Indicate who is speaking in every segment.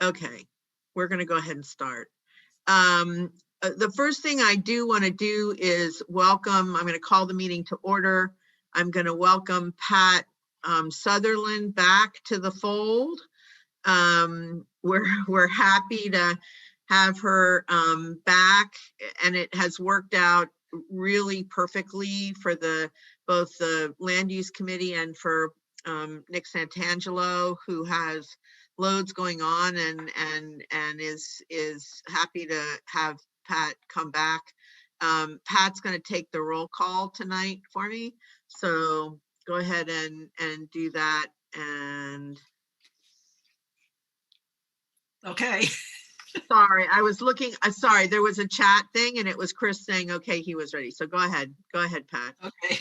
Speaker 1: Okay, we're going to go ahead and start. The first thing I do want to do is welcome, I'm going to call the meeting to order. I'm going to welcome Pat Sutherland back to the fold. We're happy to have her back, and it has worked out really perfectly for both the land use committee and for Nic Santangelo, who has loads going on and is happy to have Pat come back. Pat's going to take the roll call tonight for me, so go ahead and do that. And
Speaker 2: okay.
Speaker 1: Sorry, I was looking, sorry, there was a chat thing and it was Chris saying, okay, he was ready. So go ahead, Pat.
Speaker 2: Okay.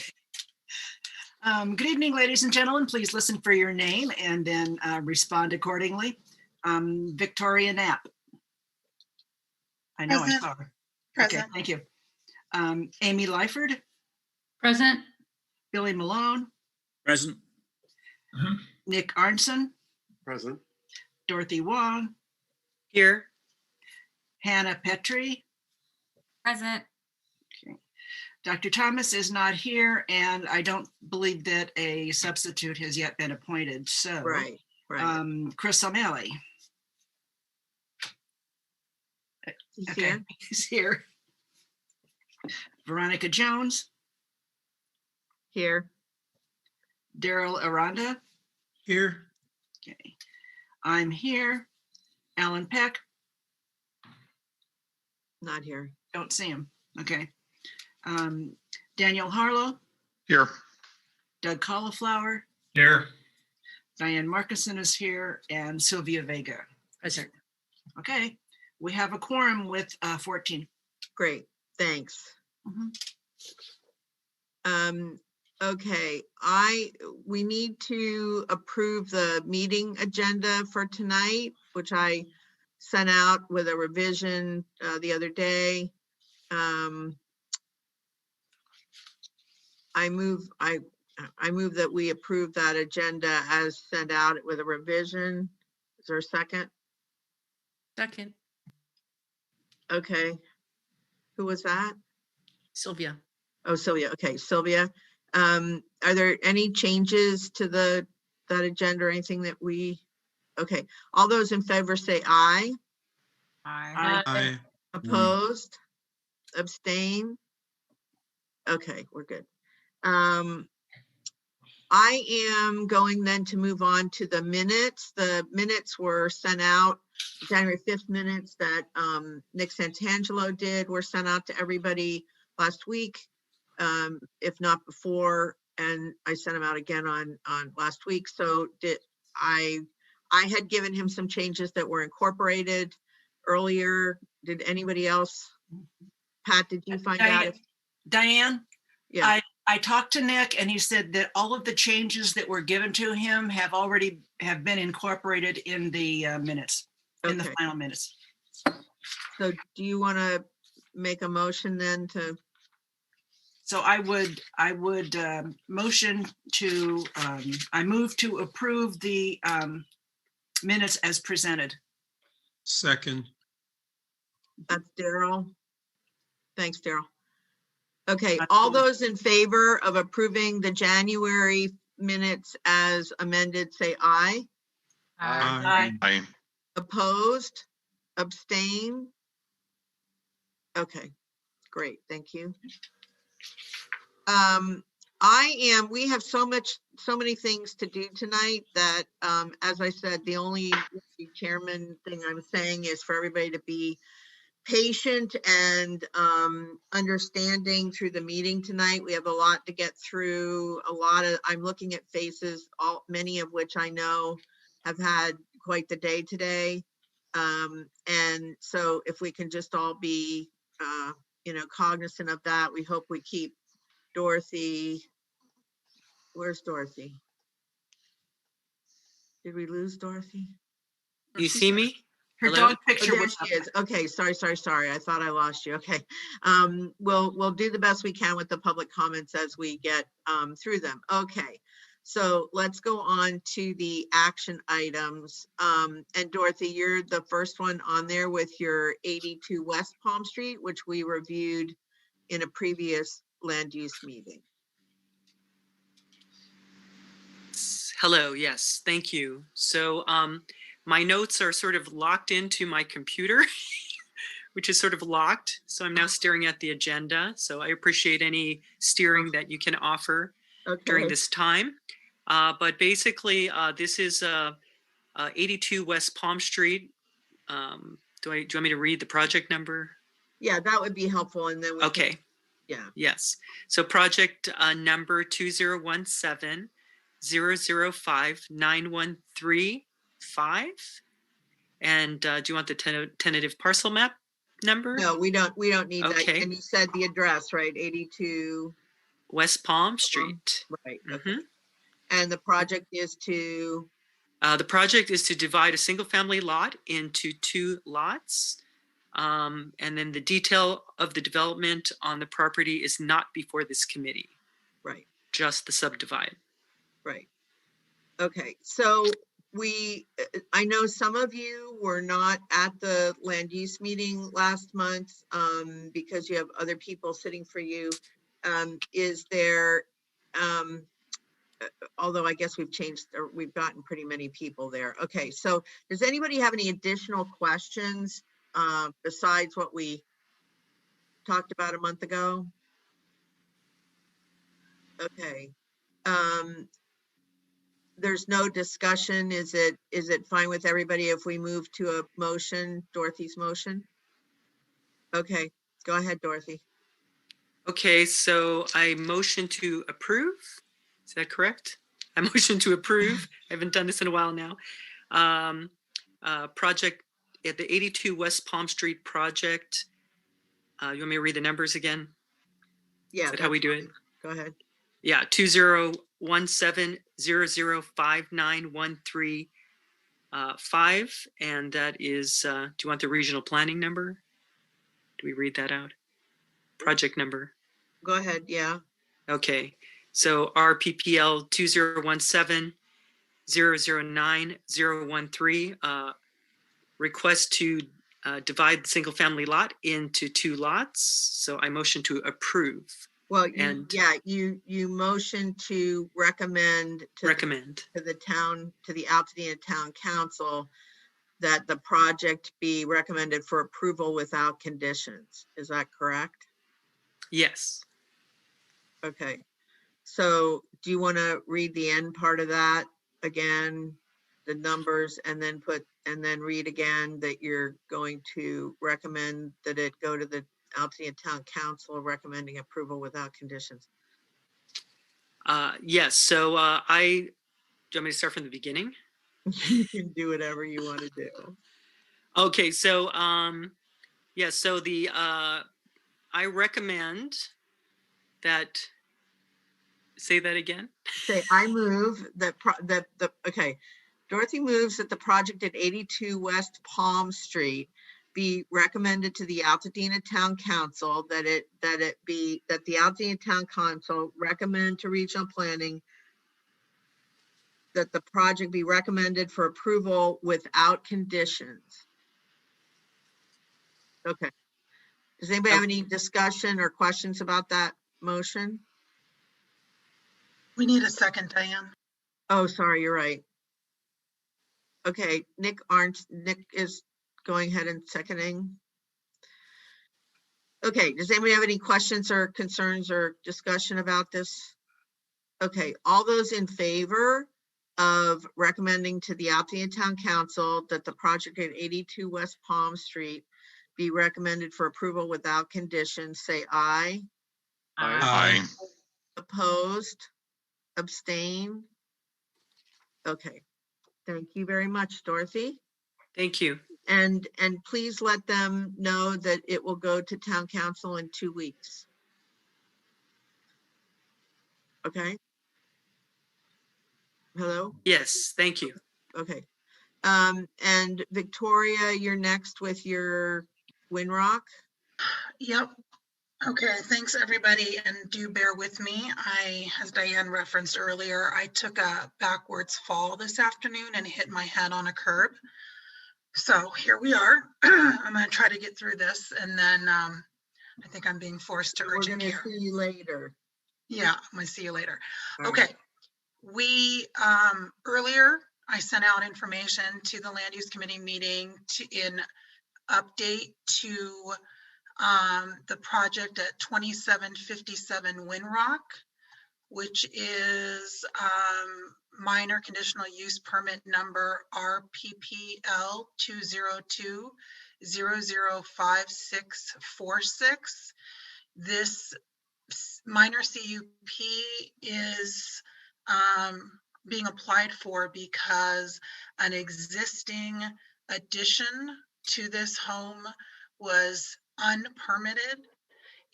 Speaker 2: Good evening, ladies and gentlemen. Please listen for your name and then respond accordingly. Victoria Knapp. I know I saw her.
Speaker 3: Present.
Speaker 2: Okay, thank you. Amy Lyford.
Speaker 4: Present.
Speaker 2: Billy Malone.
Speaker 5: Present.
Speaker 2: Nic Arnzen.
Speaker 5: Present.
Speaker 2: Dorothy Wong.
Speaker 4: Here.
Speaker 2: Hannah Petrie.
Speaker 4: Present.
Speaker 2: Okay. Dr. Thomas is not here, and I don't believe that a substitute has yet been appointed. So,
Speaker 1: Right.
Speaker 2: Chris O'Malley.
Speaker 1: He's
Speaker 2: Okay,
Speaker 1: here.
Speaker 2: he's here. Veronica Jones.
Speaker 1: Here.
Speaker 2: Darrell Aranda.
Speaker 5: Here.
Speaker 2: Okay. I'm here. Alan Peck.
Speaker 1: Not here.
Speaker 2: Don't see him. Okay. Daniel Harlow.
Speaker 5: Here.
Speaker 2: Doug Cauliflower.
Speaker 5: Here.
Speaker 2: Diane Marcussen is here, and Sylvia Vega.
Speaker 4: Present.
Speaker 2: Okay. We have a quorum with 14.
Speaker 1: Great, thanks. Okay, we need to approve the meeting agenda for tonight, which I sent out with a revision the other day. I move that we approve that agenda as sent out with a revision. Is there a second?
Speaker 4: Second.
Speaker 1: Okay. Who was that?
Speaker 4: Sylvia.
Speaker 1: Oh, Sylvia. Okay, Sylvia. Are there any changes to that agenda or anything that we? Okay. All those in favor say aye.
Speaker 2: Aye.
Speaker 5: Aye.
Speaker 1: Opposed? Abstain? Okay, we're good. I am going then to move on to the minutes. The minutes were sent out, January 5th minutes that Nic Santangelo did were sent out to everybody last week, if not before, and I sent them out again on last week. So I had given him some changes that were incorporated earlier. Did anybody else? Pat, did you find out?
Speaker 2: Diane?
Speaker 1: Yeah.
Speaker 2: I talked to Nic, and he said that all of the changes that were given to him have been incorporated in the minutes, in the final minutes.
Speaker 1: So do you want to make a motion then to?
Speaker 2: So I would motion to, I move to approve the minutes as presented.
Speaker 5: Second.
Speaker 1: That's Darrell. Thanks, Darrell. Okay, all those in favor of approving the January minutes as amended, say aye.
Speaker 2: Aye.
Speaker 5: Aye.
Speaker 1: Opposed? Abstain? Okay, great, thank you. We have so many things to do tonight that, as I said, the only chairman thing I'm saying is for everybody to be patient and understanding through the meeting tonight. We have a lot to get through. I'm looking at faces, many of which I know have had quite the day today. And so if we can just all be, cognizant of that, we hope we keep Dorothy. Where's Dorothy? Did we lose Dorothy?
Speaker 6: You see me?
Speaker 2: Her
Speaker 6: Hello?
Speaker 2: dog picture
Speaker 1: There
Speaker 2: was
Speaker 1: she is. Okay, sorry. I thought I lost you. Okay. We'll do the best we can with the public comments as we get through them. Okay. So let's go on to the action items. And Dorothy, you're the first one on there with your 82 West Palm Street, which we reviewed in a previous land use meeting.
Speaker 6: Hello, yes, thank you. So my notes are sort of locked into my computer, which is sort of locked. So I'm now staring at the agenda. So I appreciate any steering that you can offer during this time. But basically, this is 82 West Palm Street. Do you want me to read the project number?
Speaker 1: Yeah, that would be helpful. And then we
Speaker 6: Okay.
Speaker 1: can, yeah.
Speaker 6: Yes. So project number 2017-005-9135. And do you want the tentative parcel map number?
Speaker 1: No, we don't need that.
Speaker 6: Okay.
Speaker 1: And you said the address, right? 82
Speaker 6: West Palm Street.
Speaker 1: Right. Okay. And the project is to?
Speaker 6: The project is to divide a single family lot into 2 lots. And then the detail of the development on the property is not before this committee.
Speaker 1: Right.
Speaker 6: Just the subdivide.
Speaker 1: Right. Okay. So I know some of you were not at the land use meeting last month because you have other people sitting for you. Is there, although I guess we've changed, or we've gotten pretty many people there. Okay. So does anybody have any additional questions besides what we talked about a month ago? Okay. There's no discussion. Is it fine with everybody if we move to a motion, Dorothy's motion? Okay, go ahead, Dorothy.
Speaker 6: Okay, so I motion to approve. Is that correct? I motion to approve. I haven't done this in a while now. Project at the 82 West Palm Street project. You want me to read the numbers again?
Speaker 1: Yeah.
Speaker 6: Is that how we do it?
Speaker 1: Go ahead.
Speaker 6: Yeah, 2017-005-9135. And that is, do you want the regional planning number? Do we read that out? Project number.
Speaker 1: Go ahead, yeah.
Speaker 6: Okay, so RPPL2017009013 request to divide the single family lot into 2 lots. So I motion to approve.
Speaker 1: Well, you motion to recommend to the Altadena Town Council that the project be recommended for approval without conditions. Is that correct?
Speaker 6: Yes.
Speaker 1: Okay. So do you want to read the end part of that again, the numbers, and then read again that you're going to recommend that it go to the Altadena Town Council recommending approval without conditions?
Speaker 6: Yes, so do you want me to start from the beginning?
Speaker 1: You can do whatever you want to do.
Speaker 6: Okay, so yeah, so the I recommend that, say that again.
Speaker 1: Say, I move that okay. Dorothy moves that the project at 82 West Palm Street be recommended to the Altadena Town Council, that the Altadena Town Council recommend to regional planning that the project be recommended for approval without conditions. Okay. Does anybody have any discussion or questions about that motion?
Speaker 3: We need a second, Diane.
Speaker 1: Oh, sorry, you're right. Okay, Nic is going ahead and seconding. Okay, does anybody have any questions or concerns or discussion about this? Okay, all those in favor of recommending to the Altadena Town Council that the project at 82 West Palm Street be recommended for approval without conditions, say aye.
Speaker 5: Aye.
Speaker 1: Opposed? Abstain? Okay, thank you very much, Dorothy.
Speaker 6: Thank you.
Speaker 1: And please let them know that it will go to Town Council in 2 weeks. Okay? Hello?
Speaker 6: Yes, thank you.
Speaker 1: Okay. And Victoria, you're next with your Winrock.
Speaker 3: Yep. Okay, thanks everybody, and do bear with me. As Diane referenced earlier, I took a backwards fall this afternoon and hit my head on a curb. So here we are. I'm gonna try to get through this, and then I think I'm being forced to
Speaker 1: We're
Speaker 3: urgent
Speaker 1: gonna
Speaker 3: care.
Speaker 1: see you later.
Speaker 3: Yeah, I'm gonna see you later.
Speaker 1: All
Speaker 3: Okay,
Speaker 1: right.
Speaker 3: we, earlier, I sent out information to the Land Use Committee meeting in update to the project at 2757 Winrock, which is minor conditional use permit number RPPL2020005646. This minor CUP is being applied for because an existing addition to this home was unpermitted,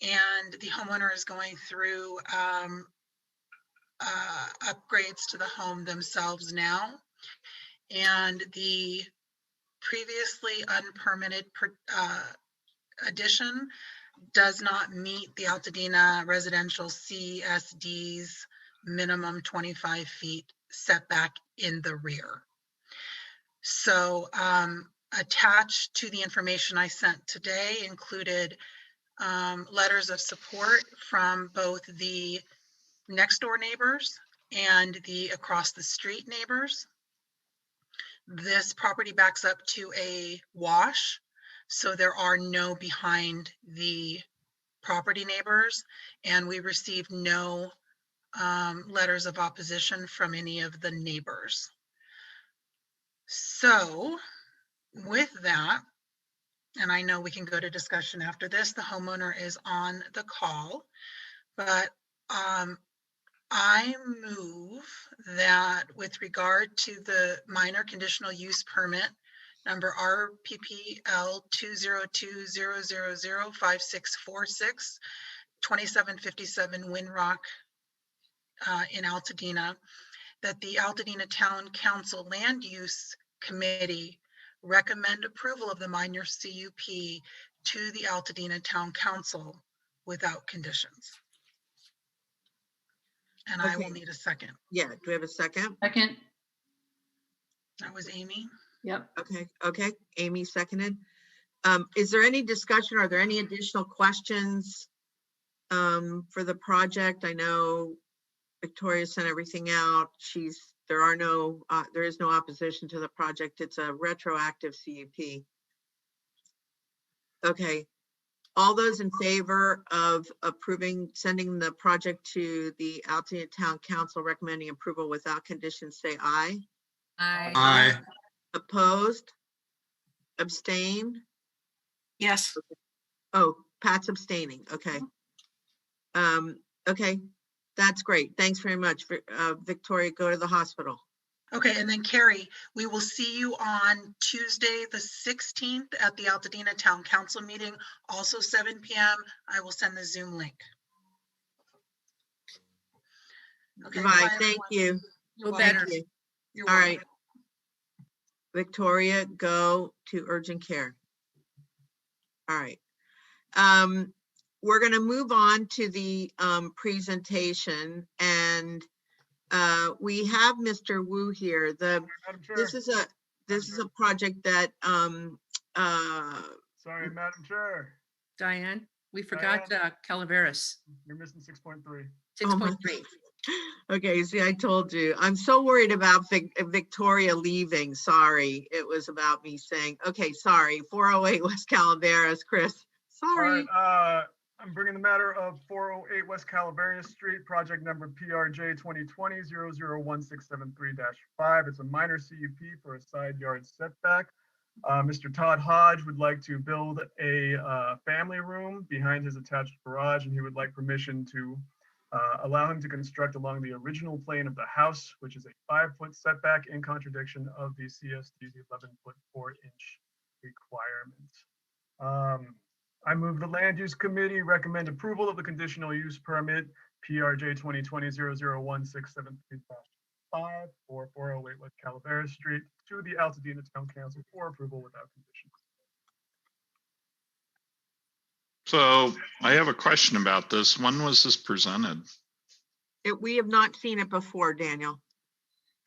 Speaker 3: and the homeowner is going through upgrades to the home themselves now. And the previously unpermitted addition does not meet the Altadena residential CSD's minimum 25 feet setback in the rear. So attached to the information I sent today included letters of support from both the next door neighbors and the across the street neighbors. This property backs up to a wash, so there are no behind the property neighbors, and we received no letters of opposition from any of the neighbors. So with that, and I know we can go to discussion after this, the homeowner is on the call, but I move that with regard to the minor conditional use permit number RPPL2020005646, 2757 Winrock in Altadena, that the Altadena Town Council Land Use Committee recommend approval of the minor CUP to the Altadena Town Council without conditions. And I will
Speaker 1: Okay.
Speaker 3: need a second.
Speaker 1: Yeah, do we have a second?
Speaker 4: Second.
Speaker 3: That was Amy.
Speaker 4: Yep.
Speaker 1: Okay, Amy seconded. Is there any discussion? Are there any additional questions for the project? I know Victoria sent everything out. There is no opposition to the project. It's a retroactive CUP. Okay. All those in favor of approving, sending the project to the Altadena Town Council recommending approval without conditions, say aye.
Speaker 5: Aye.
Speaker 1: Opposed? Abstain?
Speaker 2: Yes.
Speaker 1: Oh, Pat's abstaining. Okay. Okay, that's great. Thanks very much. Victoria, go to the hospital.
Speaker 3: Okay, and then Carrie, we will see you on Tuesday, the 16th at the Altadena Town Council meeting, also 7 p.m. I will send the Zoom link. Okay,
Speaker 1: Bye, thank
Speaker 3: everyone.
Speaker 1: you.
Speaker 4: Feel
Speaker 3: Bye.
Speaker 4: better.
Speaker 1: Thank you.
Speaker 3: You're
Speaker 1: All
Speaker 3: welcome.
Speaker 1: right. Victoria, go to urgent care. All right. We're going to move on to the presentation, and we have Mr. Wu here. This is a project that
Speaker 7: Sorry, Madam Chair.
Speaker 4: Diane, we forgot Calaveras.
Speaker 7: You're missing 6.3.
Speaker 1: Oh my
Speaker 4: 6.3.
Speaker 1: Okay, see, I told you. I'm so worried about Victoria leaving. Sorry, it was about me saying, okay, sorry, 408 West Calaveras, Chris. Sorry.
Speaker 7: All right, I'm bringing the matter of 408 West Calaveras Street, project number PRJ 2020-001673-5. It's a minor CUP for a side yard setback. Mr. Todd Hodge would like to build a family room behind his attached garage, and he would like permission to allow him to construct along the original plane of the house, which is a 5-foot setback in contradiction of the CSD's 11-foot 4-inch requirement. I move the Land Use Committee recommend approval of the conditional use permit PRJ 2020-001673-5 for 408 West Calaveras Street to the Altadena Town Council for approval without conditions.
Speaker 8: So I have a question about this. When was this presented?
Speaker 1: We have not seen it before, Daniel,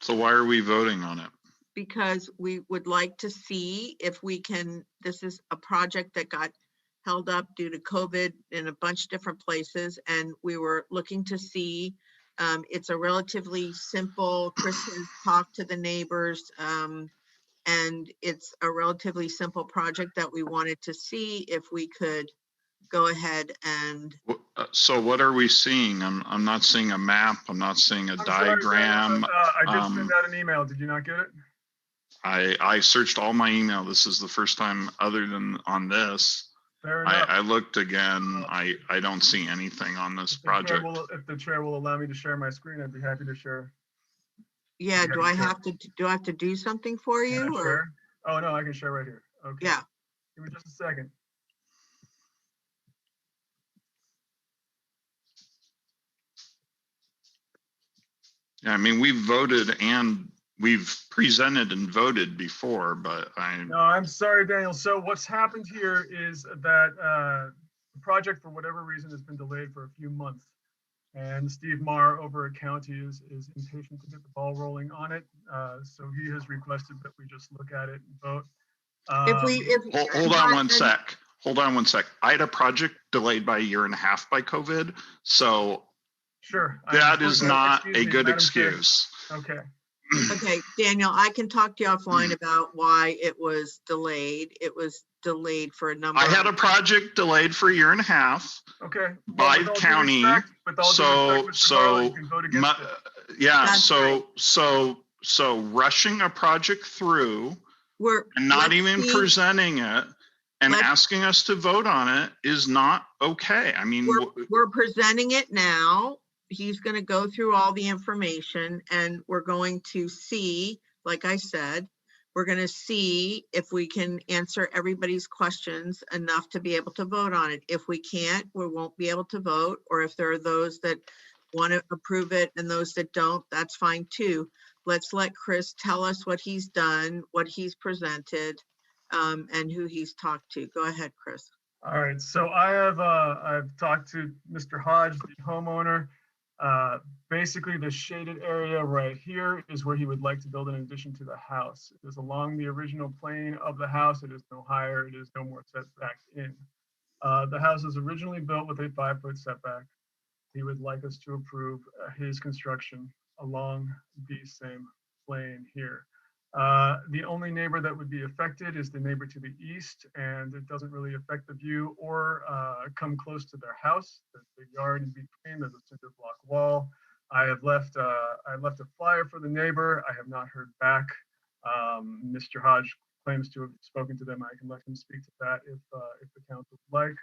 Speaker 8: So why are we voting on it?
Speaker 1: because we would like to see if we can, this is a project that got held up due to COVID in a bunch of different places, and we were looking to see, it's a relatively simple, Chris has talked to the neighbors, and it's a relatively simple project that we wanted to see if we could go ahead and,
Speaker 8: So what are we seeing? I'm not seeing a map. I'm not seeing a
Speaker 7: I'm sorry,
Speaker 8: diagram.
Speaker 7: I did send out an email. Did you not get it?
Speaker 8: I searched all my email. This is the first time other than on this.
Speaker 7: Fair enough.
Speaker 8: I looked again. I don't see anything on this project.
Speaker 7: If the chair will allow me to share my screen, I'd be happy to share.
Speaker 1: yeah,
Speaker 7: Yeah,
Speaker 1: do I
Speaker 7: sure.
Speaker 1: have to do something for
Speaker 7: Can I
Speaker 1: you or?
Speaker 7: share? Oh, no, I can share right here. Okay.
Speaker 1: Yeah,
Speaker 7: Give me just a second.
Speaker 8: Yeah, I mean, we've voted and we've presented and voted before, but
Speaker 7: No, I'm sorry, Daniel. So what's happened here is that the project, for whatever reason, has been delayed for a few months. And Steve Marr over at County is impatient to get the ball rolling on it. So he has requested that we just look at it and vote.
Speaker 8: hold on one sec. Hold on one sec. I had a project delayed by a year and a half by COVID. So
Speaker 7: Sure.
Speaker 8: that is not
Speaker 7: Excuse
Speaker 8: a
Speaker 7: me,
Speaker 8: good
Speaker 7: Madam Chair.
Speaker 8: excuse.
Speaker 7: Okay.
Speaker 1: okay, Daniel, I can talk to you offline about why it was delayed. It was delayed for a number.
Speaker 8: I had a project delayed for a year and a half.
Speaker 7: Okay.
Speaker 8: By
Speaker 7: with all due
Speaker 8: county,
Speaker 7: respect- with all due respect, Mr. Barlow, you can vote against it.
Speaker 8: Yeah,
Speaker 1: That's
Speaker 8: so rushing a project through and not
Speaker 1: let's
Speaker 8: even
Speaker 1: see.
Speaker 8: presenting it and
Speaker 1: Let's-
Speaker 8: asking us to vote on it is not okay. I mean,
Speaker 1: We're presenting it now. He's going to go through all the information and we're going to see, like I said, we're going to see if we can answer everybody's questions enough to be able to vote on it. If we can't, we won't be able to vote. Or if there are those that want to approve it and those that don't, that's fine too. Let's let Chris tell us what he's done, what he's presented, and who he's talked to. Go ahead, Chris.
Speaker 7: All right, so I've talked to Mr. Hodge, the homeowner. Basically, the shaded area right here is where he would like to build an addition to the house. It is along the original plane of the house. It is no higher. It is no more setback in. The house was originally built with a 5-foot setback. He would like us to approve his construction along the same plane here. The only neighbor that would be affected is the neighbor to the east, and it doesn't really affect the view or come close to their house. There's the yard in between. There's a cinder block wall. I left a flyer for the neighbor. I have not heard back. Mr. Hodge claims to have spoken to them. I can let him speak to that if the council would like.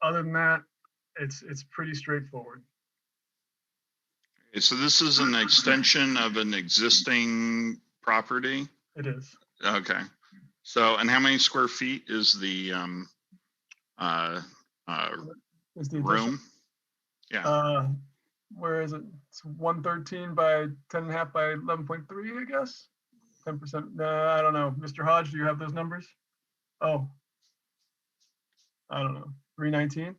Speaker 7: Other than that, it's pretty straightforward.
Speaker 8: so this is an extension of an existing property?
Speaker 7: It is.
Speaker 8: Okay. So, and how many square feet is the
Speaker 7: Is the addition.
Speaker 8: room? Yeah.
Speaker 7: Where is it? It's 113 by 10.5 by 11.3, I guess. 10%. No, I don't know. Mr. Hodge, do you have those numbers? Oh, I don't know. 319,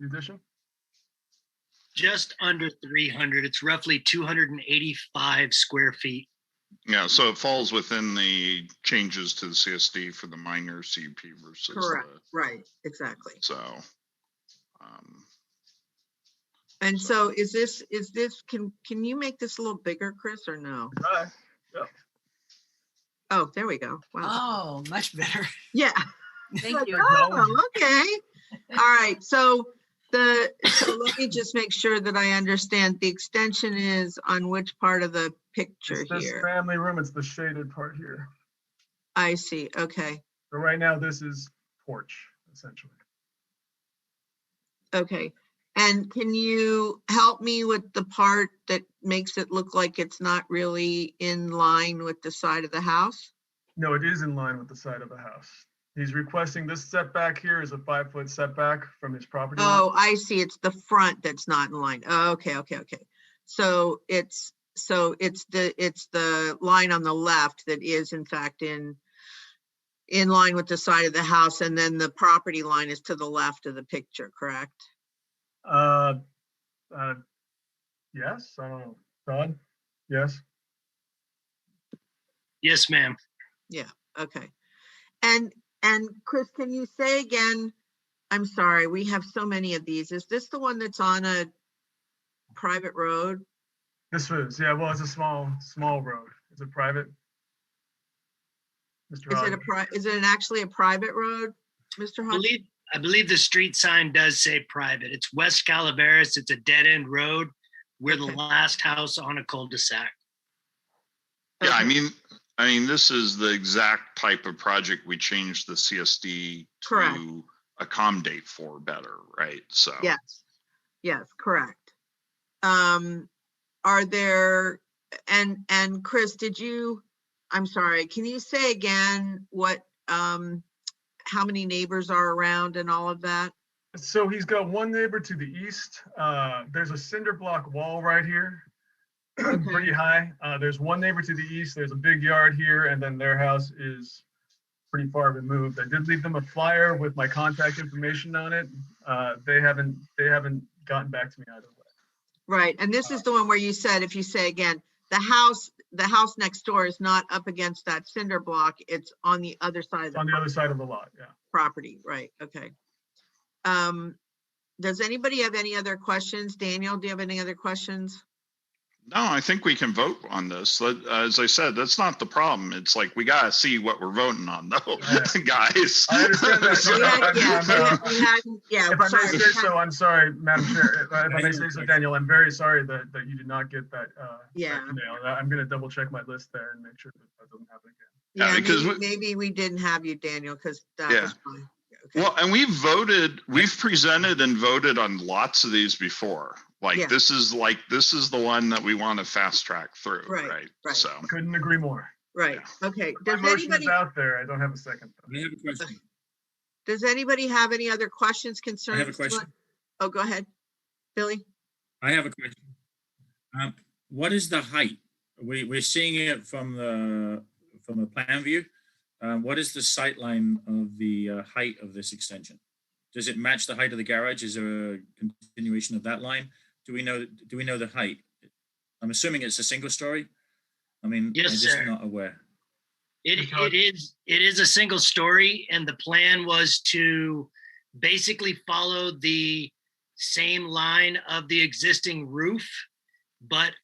Speaker 7: the addition?
Speaker 9: Just under 300. It's roughly 285 square feet.
Speaker 8: Yeah, so it falls within the changes to the CSD for the minor CUP versus
Speaker 1: Correct. Right, exactly.
Speaker 8: so.
Speaker 1: And so is this, can you make this a little bigger, Chris, or no?
Speaker 7: Right. Yeah.
Speaker 1: Oh, there we go. Wow.
Speaker 2: Oh, much better.
Speaker 1: Yeah.
Speaker 4: Thank you.
Speaker 1: Oh, okay. All right. So let me just make sure that I understand. The extension is on which part of the picture
Speaker 7: It's this
Speaker 1: here?
Speaker 7: family room. It's the shaded part here.
Speaker 1: I see. Okay.
Speaker 7: So right now, this is porch, essentially.
Speaker 1: Okay. And can you help me with the part that makes it look like it's not really in line with the side of the house?
Speaker 7: No, it is in line with the side of the house. He's requesting this setback here is a 5-foot setback from his property line.
Speaker 1: Oh, I see. It's the front that's not in line. Oh, okay. So it's the line on the left that is in fact in in line with the side of the house, and then the property line is to the left of the picture, correct?
Speaker 7: Yes, I don't know. Todd? Yes?
Speaker 9: Yes, ma'am.
Speaker 1: Okay. And Chris, can you say again, I'm sorry, we have so many of these. Is this the one that's on a private road?
Speaker 7: This was, yeah, well, it's a small road. Is it private? Mr. Hodge?
Speaker 1: Is it actually a private road, Mr. Hodge?
Speaker 9: I believe the street sign does say private. It's West Calaveras. It's a dead end road. We're the
Speaker 1: Okay.
Speaker 9: last house on a cul-de-sac.
Speaker 8: Yeah, I
Speaker 1: Okay.
Speaker 8: mean, this is the exact type of project we changed the CSD
Speaker 1: Correct.
Speaker 8: to accommodate for better, right? So.
Speaker 1: Yes, correct. Are there, and Chris, I'm sorry, can you say again what, how many neighbors are around and all of that?
Speaker 7: So he's got one neighbor to the east. There's a cinder block wall right here, pretty high. There's one neighbor to the east. There's a big yard here, and then their house is pretty far removed. I did leave them a flyer with my contact information on it. They haven't gotten back to me either way.
Speaker 1: Right, and this is the one where you said, if you say again, the house next door is not up against that cinder block, it's on the other side of
Speaker 7: It's
Speaker 1: the
Speaker 7: on the other side of the lot, yeah.
Speaker 1: property, right, okay. Does anybody have any other questions? Daniel, do you have any other questions?
Speaker 8: No, I think we can vote on this. As I said, that's not the problem. It's like, we gotta see what we're voting on though, guys.
Speaker 7: I understand that.
Speaker 8: So-
Speaker 7: If I may say so, I'm sorry, Madam Chair. If I may say so, Daniel, I'm very sorry that you did not get that
Speaker 1: Yeah.
Speaker 7: that email. I'm gonna double check my list there and make sure that doesn't happen again.
Speaker 8: Yeah,
Speaker 1: Yeah,
Speaker 8: because
Speaker 1: maybe we didn't have you, Daniel, because that
Speaker 8: Yeah.
Speaker 1: was fine. Okay.
Speaker 8: Well, and we've presented and voted on lots of these before.
Speaker 1: Yeah.
Speaker 8: This is the one that we want to fast track through,
Speaker 1: Right,
Speaker 8: right?
Speaker 1: right.
Speaker 8: So,
Speaker 7: Couldn't agree more.
Speaker 1: Right, okay.
Speaker 7: My
Speaker 1: Does
Speaker 7: motion is
Speaker 1: anybody,
Speaker 7: out there. I don't have a second. though.
Speaker 5: I have a question.
Speaker 1: does anybody have any other questions, concerns?
Speaker 5: I have a question.
Speaker 1: Oh, go ahead. Billy?
Speaker 5: I have a question. What is the height? We're seeing it from the plan view. What is the sight line of the height of this extension? Does it match the height of the garage? Is there a continuation of that line? Do we know the height? I'm assuming it's a single story. I mean,
Speaker 9: Yes,
Speaker 5: I'm just
Speaker 9: sir.
Speaker 5: not aware.
Speaker 9: It is a single story, and the plan was to basically follow the same line of the existing roof, but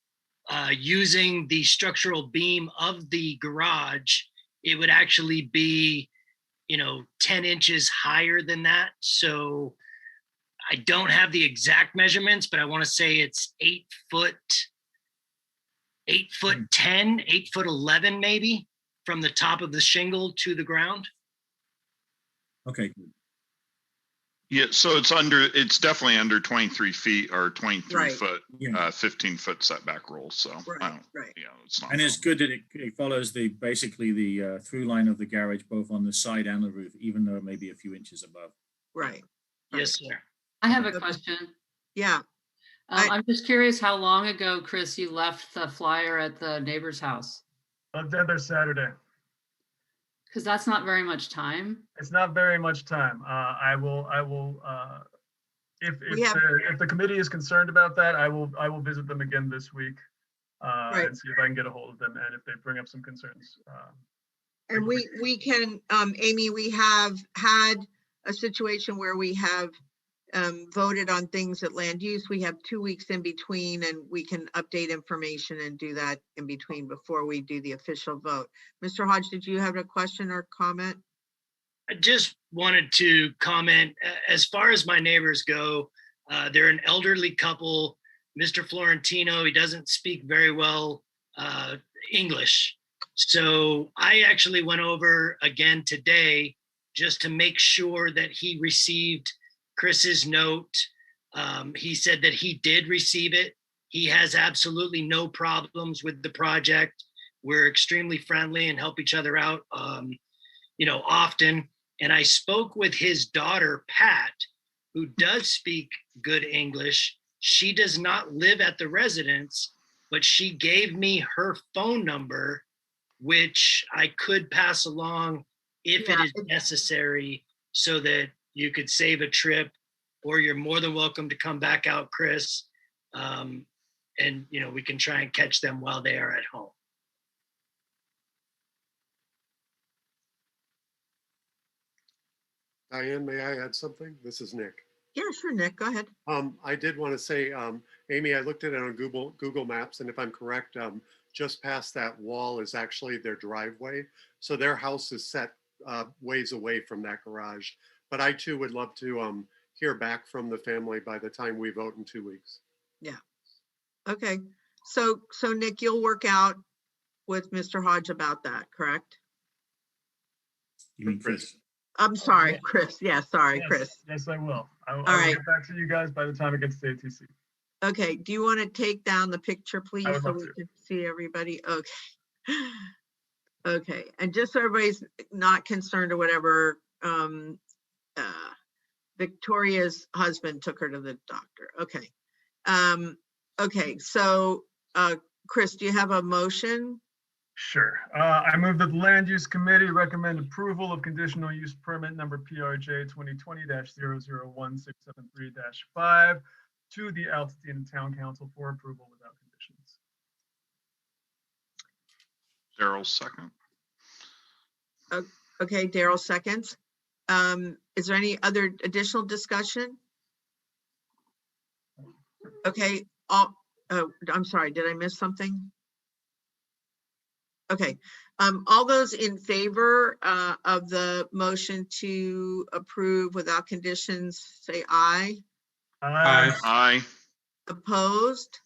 Speaker 9: using the structural beam of the garage, it would actually be, 10 inches higher than that. So I don't have the exact measurements, but I want to say it's 8 foot 10, 8 foot 11, maybe, from the top of the shingle to the ground.
Speaker 5: Okay.
Speaker 8: yeah, so it's definitely under 23 feet or 23
Speaker 1: Right.
Speaker 8: foot,
Speaker 5: Yeah.
Speaker 8: 15-foot setback rule. So,
Speaker 1: Right, right.
Speaker 8: it's not.
Speaker 5: And it's good that it follows basically the through line of the garage, both on the side and the roof, even though it may be a few inches above.
Speaker 1: Right,
Speaker 9: Yes, sir.
Speaker 10: I have a
Speaker 1: Okay.
Speaker 10: question.
Speaker 1: yeah.
Speaker 10: I'm just curious how long ago, Chris, you left the flyer at the neighbor's house?
Speaker 7: I'll be there Saturday.
Speaker 10: Because that's not very much time.
Speaker 7: It's not very much time. I will, if
Speaker 1: We have-
Speaker 7: if the committee is concerned about that, I will visit them again this week.
Speaker 1: Right.
Speaker 7: And see if I can get a hold of them and if they bring up some concerns.
Speaker 1: And we can, Amy, we have had a situation where we have voted on things at land use. We have 2 weeks in between, and we can update information and do that in between before we do the official vote. Mr. Hodge, did you have a question or comment?
Speaker 9: I just wanted to comment, as far as my neighbors go, they're an elderly couple. Mr. Florentino, he doesn't speak very well English. So I actually went over again today just to make sure that he received Chris's note. He said that he did receive it. He has absolutely no problems with the project. We're extremely friendly and help each other out, often. And I spoke with his daughter, Pat, who does speak good English. She does not live at the residence, but she gave me her phone number, which I could pass along if it is necessary, so that you could save a trip, or you're more than welcome to come back out, Chris. And, you know, we can try and catch them while they are at home.
Speaker 11: Diane, may I add something? This is Nick.
Speaker 1: Yeah, sure, Nick, go ahead.
Speaker 11: I did want to say, Amy, I looked at it on Google Maps, and if I'm correct, just past that wall is actually their driveway. So their house is set ways away from that garage. But I too would love to hear back from the family by the time we vote in 2 weeks.
Speaker 1: Yeah. Okay. So Nick, you'll work out with Mr. Hodge about that, correct?
Speaker 5: You mean Chris?
Speaker 1: I'm sorry,
Speaker 7: yeah.
Speaker 1: Chris. Yeah, sorry,
Speaker 7: Yes,
Speaker 1: Chris.
Speaker 7: yes, I will. I will
Speaker 1: right.
Speaker 7: get back to you guys by the time it gets to ATC.
Speaker 1: Okay. Do you want to take down the picture, please,
Speaker 7: would
Speaker 1: so
Speaker 7: love
Speaker 1: we
Speaker 7: to.
Speaker 1: can see everybody? Okay. Okay. And just so everybody's not concerned or whatever, Victoria's husband took her to the doctor. Okay. Okay. So, Chris, do you have a motion?
Speaker 7: Sure. I move that the Land Use Committee recommend approval of conditional use permit number PRJ 2020-001673-5 to the Altadena Town Council for approval without conditions.
Speaker 8: Darrell second.
Speaker 1: Okay, Darrell seconds. Is there any other additional discussion? Okay, I'm sorry, did I miss something? Okay, all those in favor of the motion to approve without conditions, say aye.
Speaker 7: Aye.
Speaker 8: Aye.
Speaker 1: Opposed?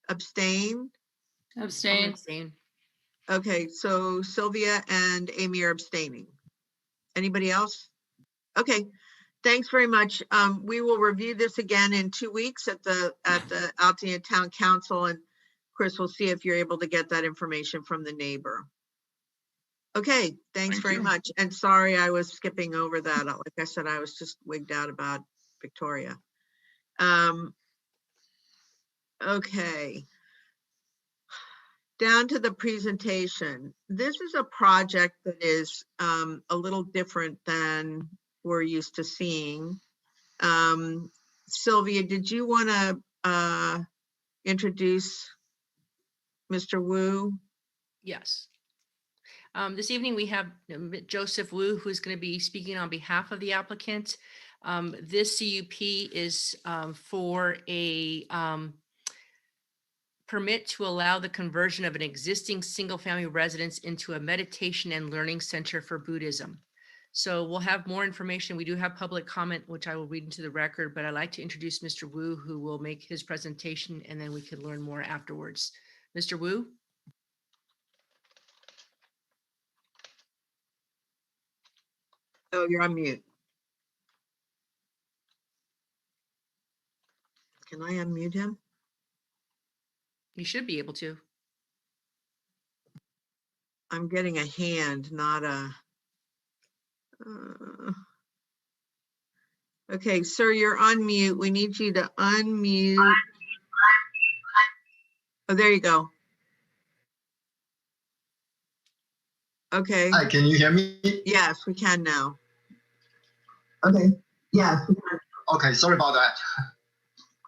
Speaker 1: Abstain?
Speaker 10: Abstain.
Speaker 4: Abstain.
Speaker 1: Okay, so Sylvia and Amy are abstaining. Anybody else? Okay, thanks very much. We will review this again in 2 weeks at the Altadena Town Council, and Chris will see if you're able to get that information from the neighbor. Okay, thanks
Speaker 8: Thank
Speaker 1: very
Speaker 8: you.
Speaker 1: much. And sorry, I was skipping over that. Like I said, I was just wigged out about Victoria. Okay. Down to the presentation. This is a project that is a little different than we're used to seeing. Sylvia, did you want to introduce Mr. Wu?
Speaker 4: Yes. This evening we have Joseph Wu, who's going to be speaking on behalf of the applicant. This CUP is for a permit to allow the conversion of an existing single-family residence into a meditation and learning center for Buddhism. So we'll have more information. We do have public comment, which I will read into the record, but I'd like to introduce Mr. Wu, who will make his presentation, and then we can learn more afterwards. Mr. Wu?
Speaker 1: Oh, you're on mute. Can I unmute him?
Speaker 4: You should be able to.
Speaker 1: I'm getting a hand, not a. Okay, sir, you're on mute. We need you to unmute. Oh, there you go. Okay.
Speaker 12: Hi, can you hear me?
Speaker 1: Yes, we can now. Okay. Yes.
Speaker 12: Okay, sorry about that.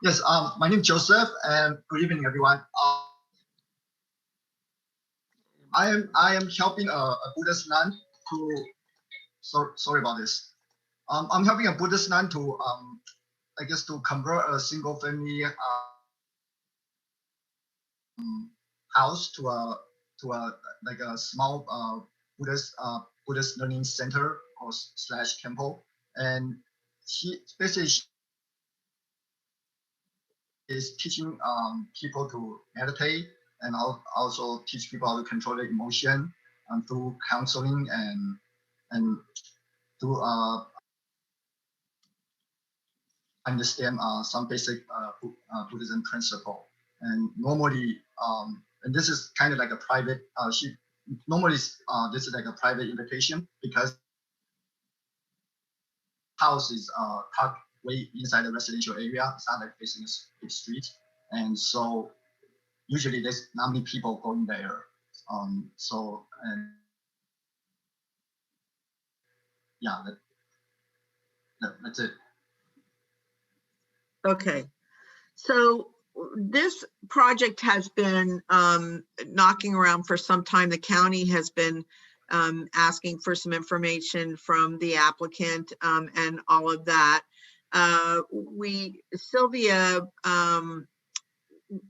Speaker 12: Yes, my name is Joseph, and good evening, everyone. I am helping a Buddhist nun to. Sorry about this. I'm helping a Buddhist nun to I guess to convert a single family house to a like a small Buddhist learning center or / temple, and she basically is teaching people to meditate and also teach people how to control their emotion through counseling and to understand some basic Buddhism principle. And normally, and this is kind of like a private. This is like a private invitation because house is tucked way inside the residential area. It's not like facing a big street, and so usually there's not many people going there. And yeah, that's it.
Speaker 1: Okay. So this project has been knocking around for some time. The county has been asking for some information from the applicant and all of that. Sylvia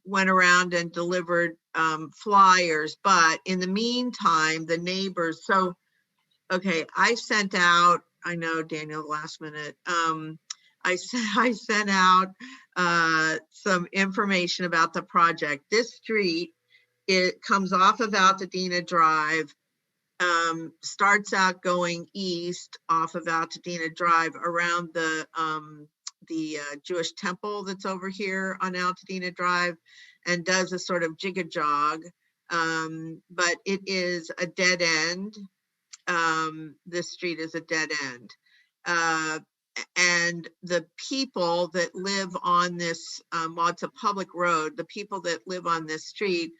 Speaker 1: went around and delivered flyers, but in the meantime, the neighbors, so, okay, I sent out, I know Daniel last minute, I sent out some information about the project. This street, it comes off of Altadena Drive, starts out going east off of Altadena Drive around the Jewish temple that's over here on Altadena Drive, and does a sort of jig-a-jog, but it is a dead end. This street is a dead end. And the people that live on this, well, it's a public road, the people that live on this street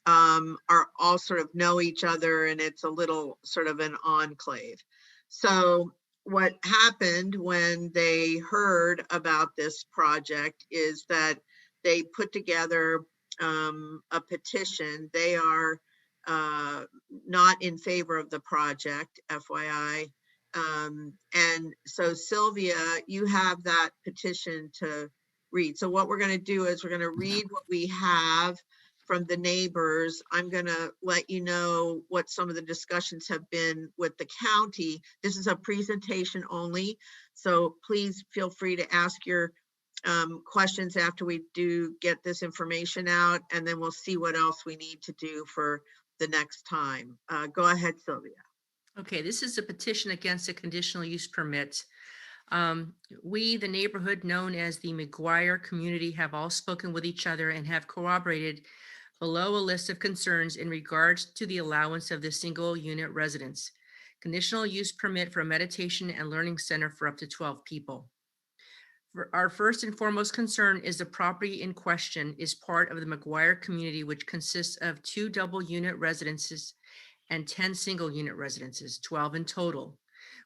Speaker 1: are all sort of know each other, and it's a little sort of an enclave. So what happened when they heard about this project is that they put together a petition. They are not in favor of the project, FYI. And so Sylvia, you have that petition to read. So what we're going to do is we're going to read what we have from the neighbors. I'm going to let you know what some of the discussions have been with the county. This is a presentation only, so please feel free to ask your questions after we do get this information out, and then we'll see what else we need to do for the next time. Go ahead, Sylvia.
Speaker 4: Okay, this is a petition against a conditional use permit. We, the neighborhood known as the McGuire community, have all spoken with each other and have corroborated below a list of concerns in regards to the allowance of the single unit residence. Conditional use permit for a meditation and learning center for up to 12 people. Our first and foremost concern is the property in question is part of the McGuire community, which consists of 2 double unit residences and 10 single unit residences, 12 in total.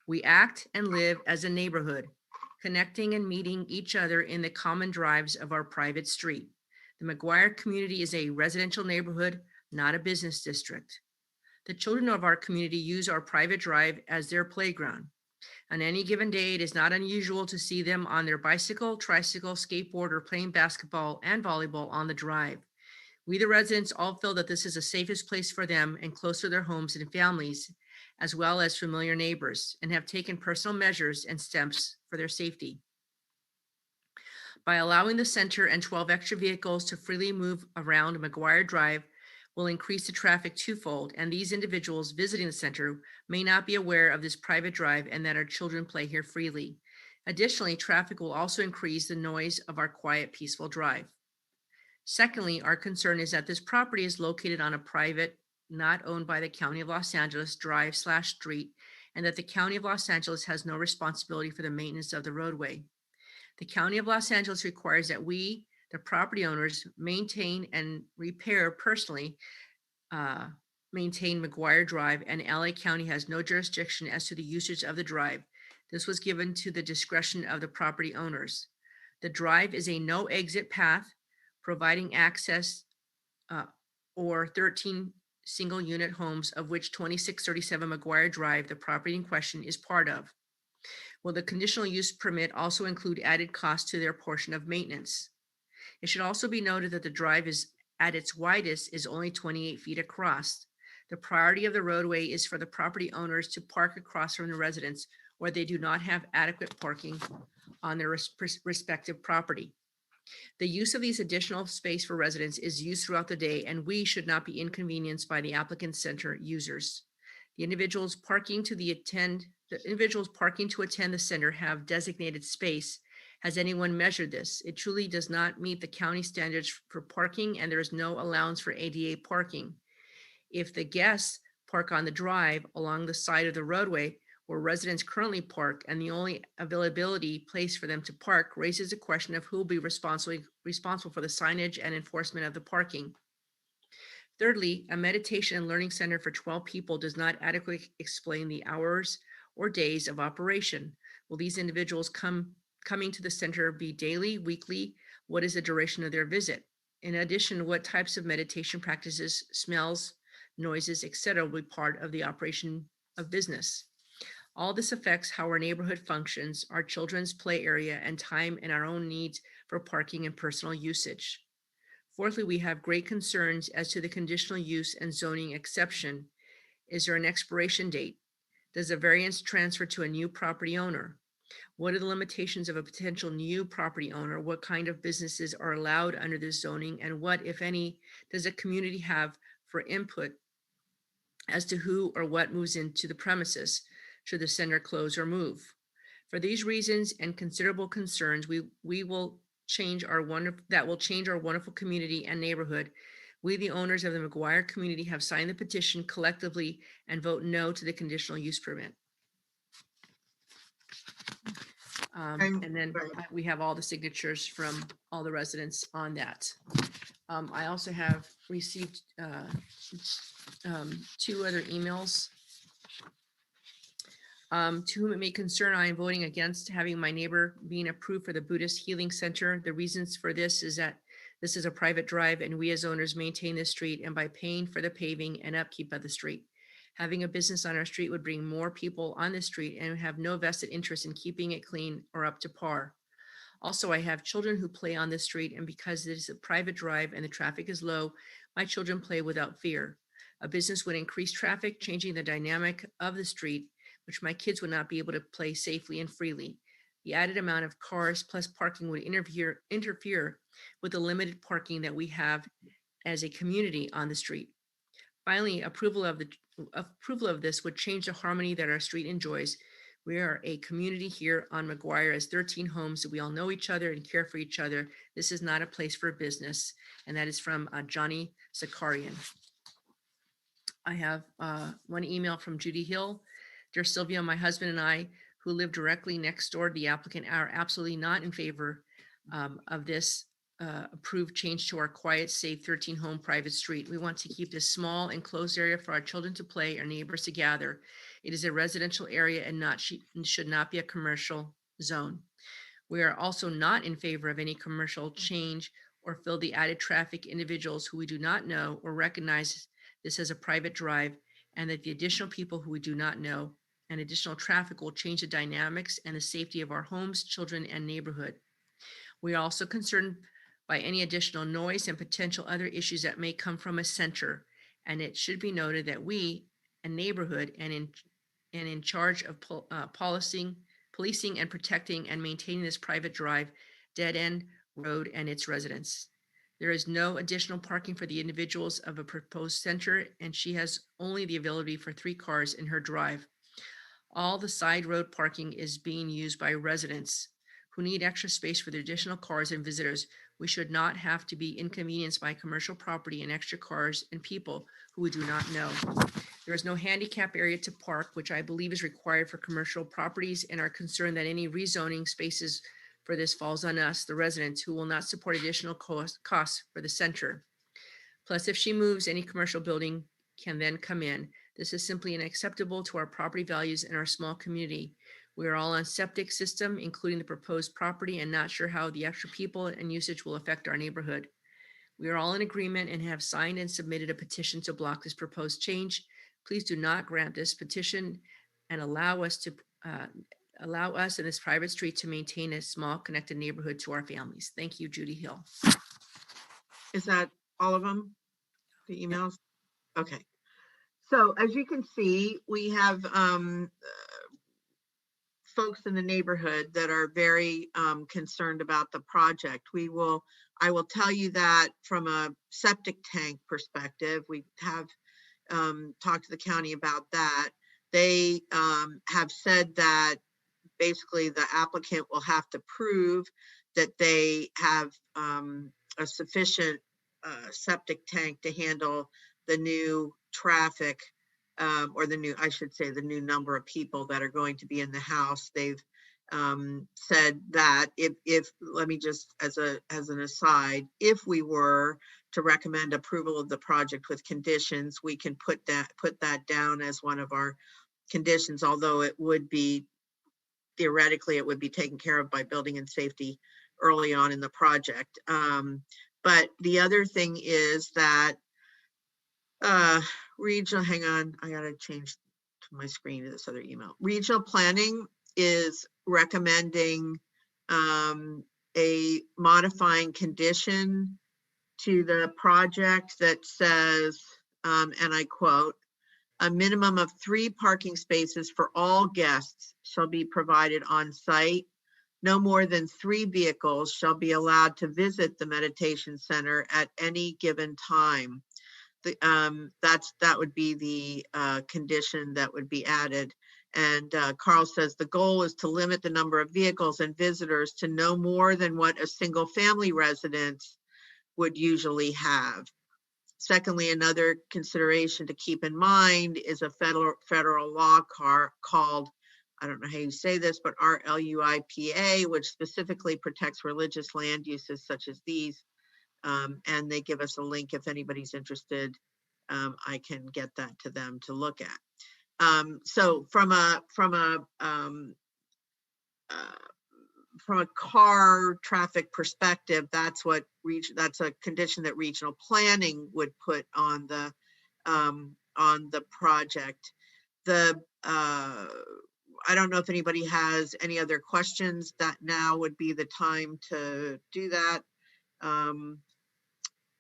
Speaker 4: We act and live as a neighborhood, connecting and meeting each other in the common drives of our private street. The McGuire community is a residential neighborhood, not a business district. The children of our community use our private drive as their playground. On any given day, it is not unusual to see them on their bicycle, tricycle, skateboard, or playing basketball and volleyball on the drive. We, the residents, all feel that this is the safest place for them and close to their homes and families, as well as familiar neighbors, and have taken personal measures and steps for their safety. By allowing the center and 12 extra vehicles to freely move around McGuire Drive will increase the traffic twofold, and these individuals visiting the center may not be aware of this private drive and that our children play here freely. Additionally, traffic will also increase the noise of our quiet, peaceful drive. Secondly, our concern is that this property is located on a private, not owned by the County of Los Angeles drive/street, and that the County of Los Angeles has no responsibility for the maintenance of the roadway. The County of Los Angeles requires that we, the property owners, maintain and repair personally, maintain McGuire Drive, and LA County has no jurisdiction as to the usage of the drive. This was given to the discretion of the property owners. The drive is a no exit path, providing access or 13 single unit homes, of which 2637 McGuire Drive, the property in question, is part of. Will the conditional use permit also include added costs to their portion of maintenance? It should also be noted that the drive is at its widest is only 28 feet across. The priority of the roadway is for the property owners to park across from the residents, or they do not have adequate parking on their respective property. The use of these additional space for residents is used throughout the day, and we should not be inconvenienced by the applicant center users. The individuals parking to attend the center have designated space. Has anyone measured this? It truly does not meet the county standards for parking, and there is no allowance for ADA parking. If the guests park on the drive along the side of the roadway where residents currently park, and the only availability place for them to park, raises a question of who will be responsible for the signage and enforcement of the parking. Thirdly, a meditation and learning center for 12 people does not adequately explain the hours or days of operation? Will these individuals coming to the center be daily, weekly? What is the duration of their visit? In addition, what types of meditation practices, smells, noises, etc. will be part of the operation of business? All this affects how our neighborhood functions, our children's play area and time, and our own needs for parking and personal usage. Fourthly, we have great concerns as to the conditional use and zoning exception. Is there an expiration date? Does the variance transfer to a new property owner? What are the limitations of a potential new property owner? What kind of businesses are allowed under this zoning? And what, if any, does a community have for input as to who or what moves into the premises should the center close or move? For these reasons and considerable concerns, we will change our wonderful community and neighborhood. We, the owners of the McGuire community, have signed the petition collectively and vote no to the conditional use permit. And then we have all the signatures from all the residents on that. I also have received 2 other emails. To whom it may concern, I am voting against having my neighbor being approved for the Buddhist Healing Center. The reasons for this is that this is a private drive and we as owners maintain the street, and by paying for the paving and upkeep of the street. Having a business on our street would bring more people on the street and have no vested interest in keeping it clean or up to par. Also, I have children who play on the street, and because it is a private drive and the traffic is low, my children play without fear. A business would increase traffic, changing the dynamic of the street, which my kids would not be able to play safely and freely. The added amount of cars plus parking would interfere with the limited parking that we have as a community on the street. Finally, approval of this would change the harmony that our street enjoys. We are a community here on McGuire as 13 homes. We all know each other and care for each other. This is not a place for business. And that is from Johnny Zakarian. I have one email from Judy Hill. Dear Sylvia, my husband and I, who live directly next door to the applicant, are absolutely not in favor of this approved change to our quiet, safe 13-home private street. We want to keep this small enclosed area for our children to play, our neighbors to gather. It is a residential area and should not be a commercial zone. We are also not in favor of any commercial change or fill the added traffic individuals who we do not know or recognize this as a private drive, and that the additional people who we do not know and additional traffic will change the dynamics and the safety of our homes, children, and neighborhood. We are also concerned by any additional noise and potential other issues that may come from a center. And it should be noted that we, a neighborhood, and in charge of policing and protecting and maintaining this private drive, dead end road, and its residents. There is no additional parking for the individuals of a proposed center, and she has only the availability for 3 cars in her drive. All the side road parking is being used by residents who need extra space for their additional cars and visitors. We should not have to be inconvenienced by commercial property and extra cars and people who we do not know. There is no handicap area to park, which I believe is required for commercial properties, and are concerned that any rezoning spaces for this falls on us, the residents, who will not support additional costs for the center. Plus, if she moves, any commercial building can then come in. This is simply unacceptable to our property values and our small community. We are all on septic system, including the proposed property, and not sure how the extra people and usage will affect our neighborhood. We are all in agreement and have signed and submitted a petition to block this proposed change. Please do not grant this petition and allow us in this private street to maintain a small connected neighborhood to our families. Thank you, Judy Hill.
Speaker 1: Is that all of them? The emails? Okay. So as you can see, we have folks in the neighborhood that are very concerned about the project. I will tell you that from a septic tank perspective, we have talked to the county about that. They have said that basically the applicant will have to prove that they have a sufficient septic tank to handle the new traffic, or the new number of people that are going to be in the house. They've said that if let me just as an aside, if we were to recommend approval of the project with conditions, we can put that down as one of our conditions, although it would be, theoretically, it would be taken care of by building and safety early on in the project. But the other thing is that regional, hang on, I gotta change to my screen to this other email. Regional planning is recommending a modifying condition to the project that says, and I quote, "A minimum of 3 parking spaces for all guests shall be provided on site. No more than 3 vehicles shall be allowed to visit the meditation center at any given time." That would be the condition that would be added. And Carl says the goal is to limit the number of vehicles and visitors to no more than what a single family residence would usually have. Secondly, another consideration to keep in mind is a federal law called, I don't know how you say this, but RLUIPA, which specifically protects religious land uses such as these. And they give us a link if anybody's interested. I can get that to them to look at. So from a car traffic perspective, that's a condition that regional planning would put on the project. I don't know if anybody has any other questions. That now would be the time to do that.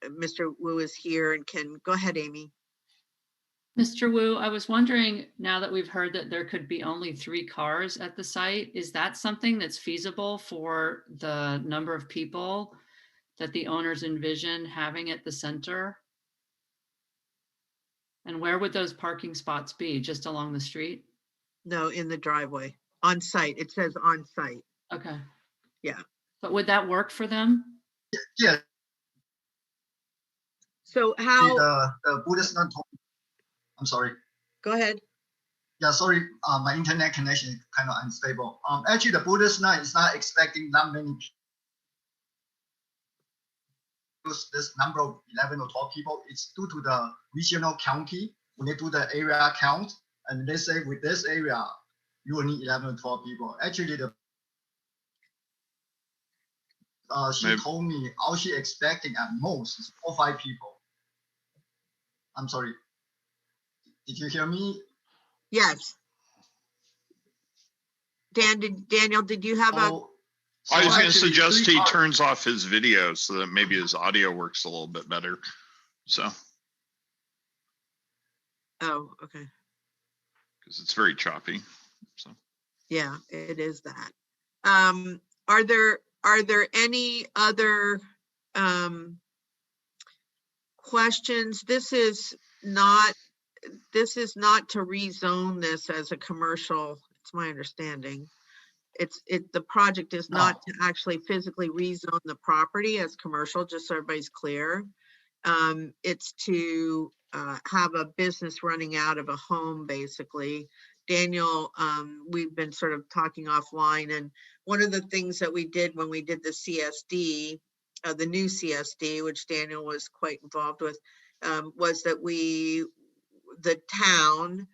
Speaker 1: Mr. Wu is here and can go ahead, Amy.
Speaker 10: Mr. Wu, I was wondering, now that we've heard that there could be only 3 cars at the site, is that something that's feasible for the number of people that the owners envision having at the center? And where would those parking spots be? Just along the street?
Speaker 1: No, in the driveway, on site. It says on site.
Speaker 10: Okay.
Speaker 1: Yeah.
Speaker 10: But would that work for them?
Speaker 12: Yeah.
Speaker 1: So how?
Speaker 12: The Buddhist nun told me, I'm sorry.
Speaker 1: Go ahead.
Speaker 12: Yeah, sorry, my internet connection is kind of unstable. Actually, the Buddhist nun is not expecting that many people. This number of 11 or 12 people, it's due to the regional county. When they do the area count, and they say with this area, you will need 11 or 12 people. Actually, she told me all she expecting at most is 4 or 5 people. I'm sorry. Did you hear me?
Speaker 1: Yes. Daniel, did you have
Speaker 8: I was going to suggest he turns off his video so that maybe his audio works a little bit better. So.
Speaker 1: Oh, okay.
Speaker 8: Because it's very choppy. So.
Speaker 1: Yeah, it is that. Are there any other questions? This is not to rezone this as a commercial. It's my understanding. The project is not to actually physically rezone the property as commercial, just so everybody's clear. It's to have a business running out of a home, basically. Daniel, we've been sort of talking offline, and one of the things that we did when we did the CSD, the new CSD, which Daniel was quite involved with, was that the town,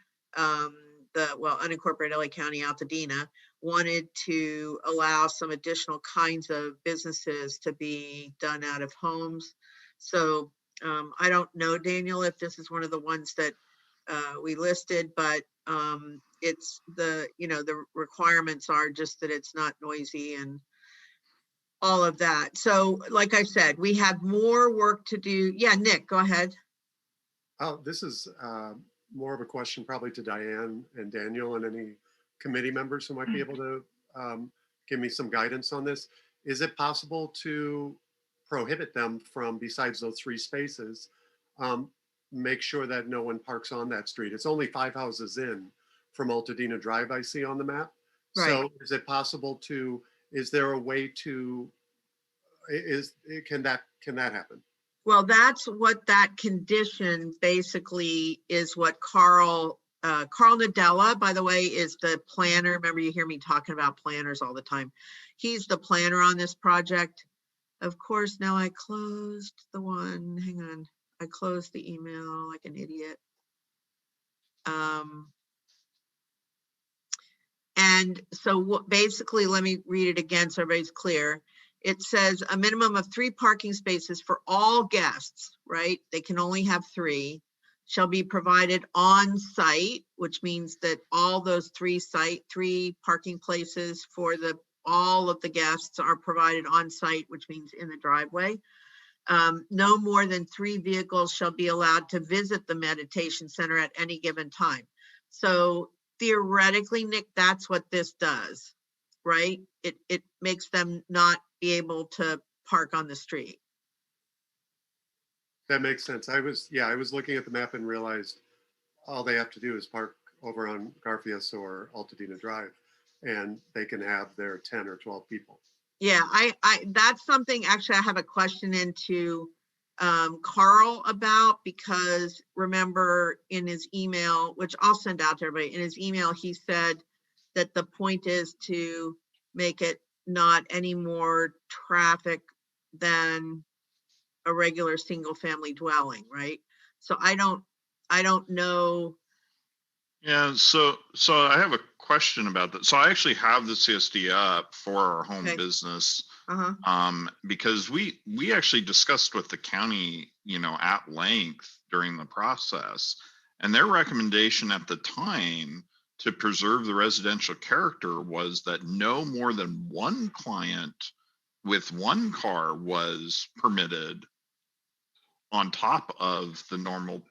Speaker 1: unincorporated LA County, Altadena, wanted to allow some additional kinds of businesses to be done out of homes. So I don't know, Daniel, if this is one of the ones that we listed, but it's the requirements are just that it's not noisy and all of that. So like I said, we have more work to do. Yeah, Nick, go ahead.
Speaker 11: Oh, this is more of a question probably to Diane and Daniel and any committee members who might be able to give me some guidance on this. Is it possible to prohibit them from, besides those 3 spaces, make sure that no one parks on that street? It's only 5 houses in from Altadena Drive I see on the map. Right. So is it possible to, is there a way to, can that happen?
Speaker 1: Well, that's what that condition basically is. What Carl Nadella, by the way, is the planner. Remember, you hear me talking about planners all the time. He's the planner on this project. Of course, now I closed the one. Hang on. I closed the email like an idiot. And so what, basically, let me read it again so everybody's clear. It says a minimum of 3 parking spaces for all guests, right? They can only have 3, shall be provided on site, which means that all those 3 parking places for all of the guests are provided on site, which means in the driveway. No more than 3 vehicles shall be allowed to visit the meditation center at any given time. So theoretically, Nick, that's what this does, right? It makes them not be able to park on the street.
Speaker 11: That makes sense. I was looking at the map and realized all they have to do is park over on Garfias or Altadena Drive, and they can have their 10 or 12 people.
Speaker 1: Yeah, that's something actually I have a question into Carl about, because remember in his email, which I'll send out to everybody, in his email, he said that the point is to make it not any more traffic than a regular single family dwelling, right? So I don't know.
Speaker 8: Yeah, so I have a question about that. So I actually have the CSD up for our home business, because we actually discussed with the county, at length during the process, and their recommendation at the time to preserve the residential character was that no more than 1 client with 1 car was permitted on top of the normal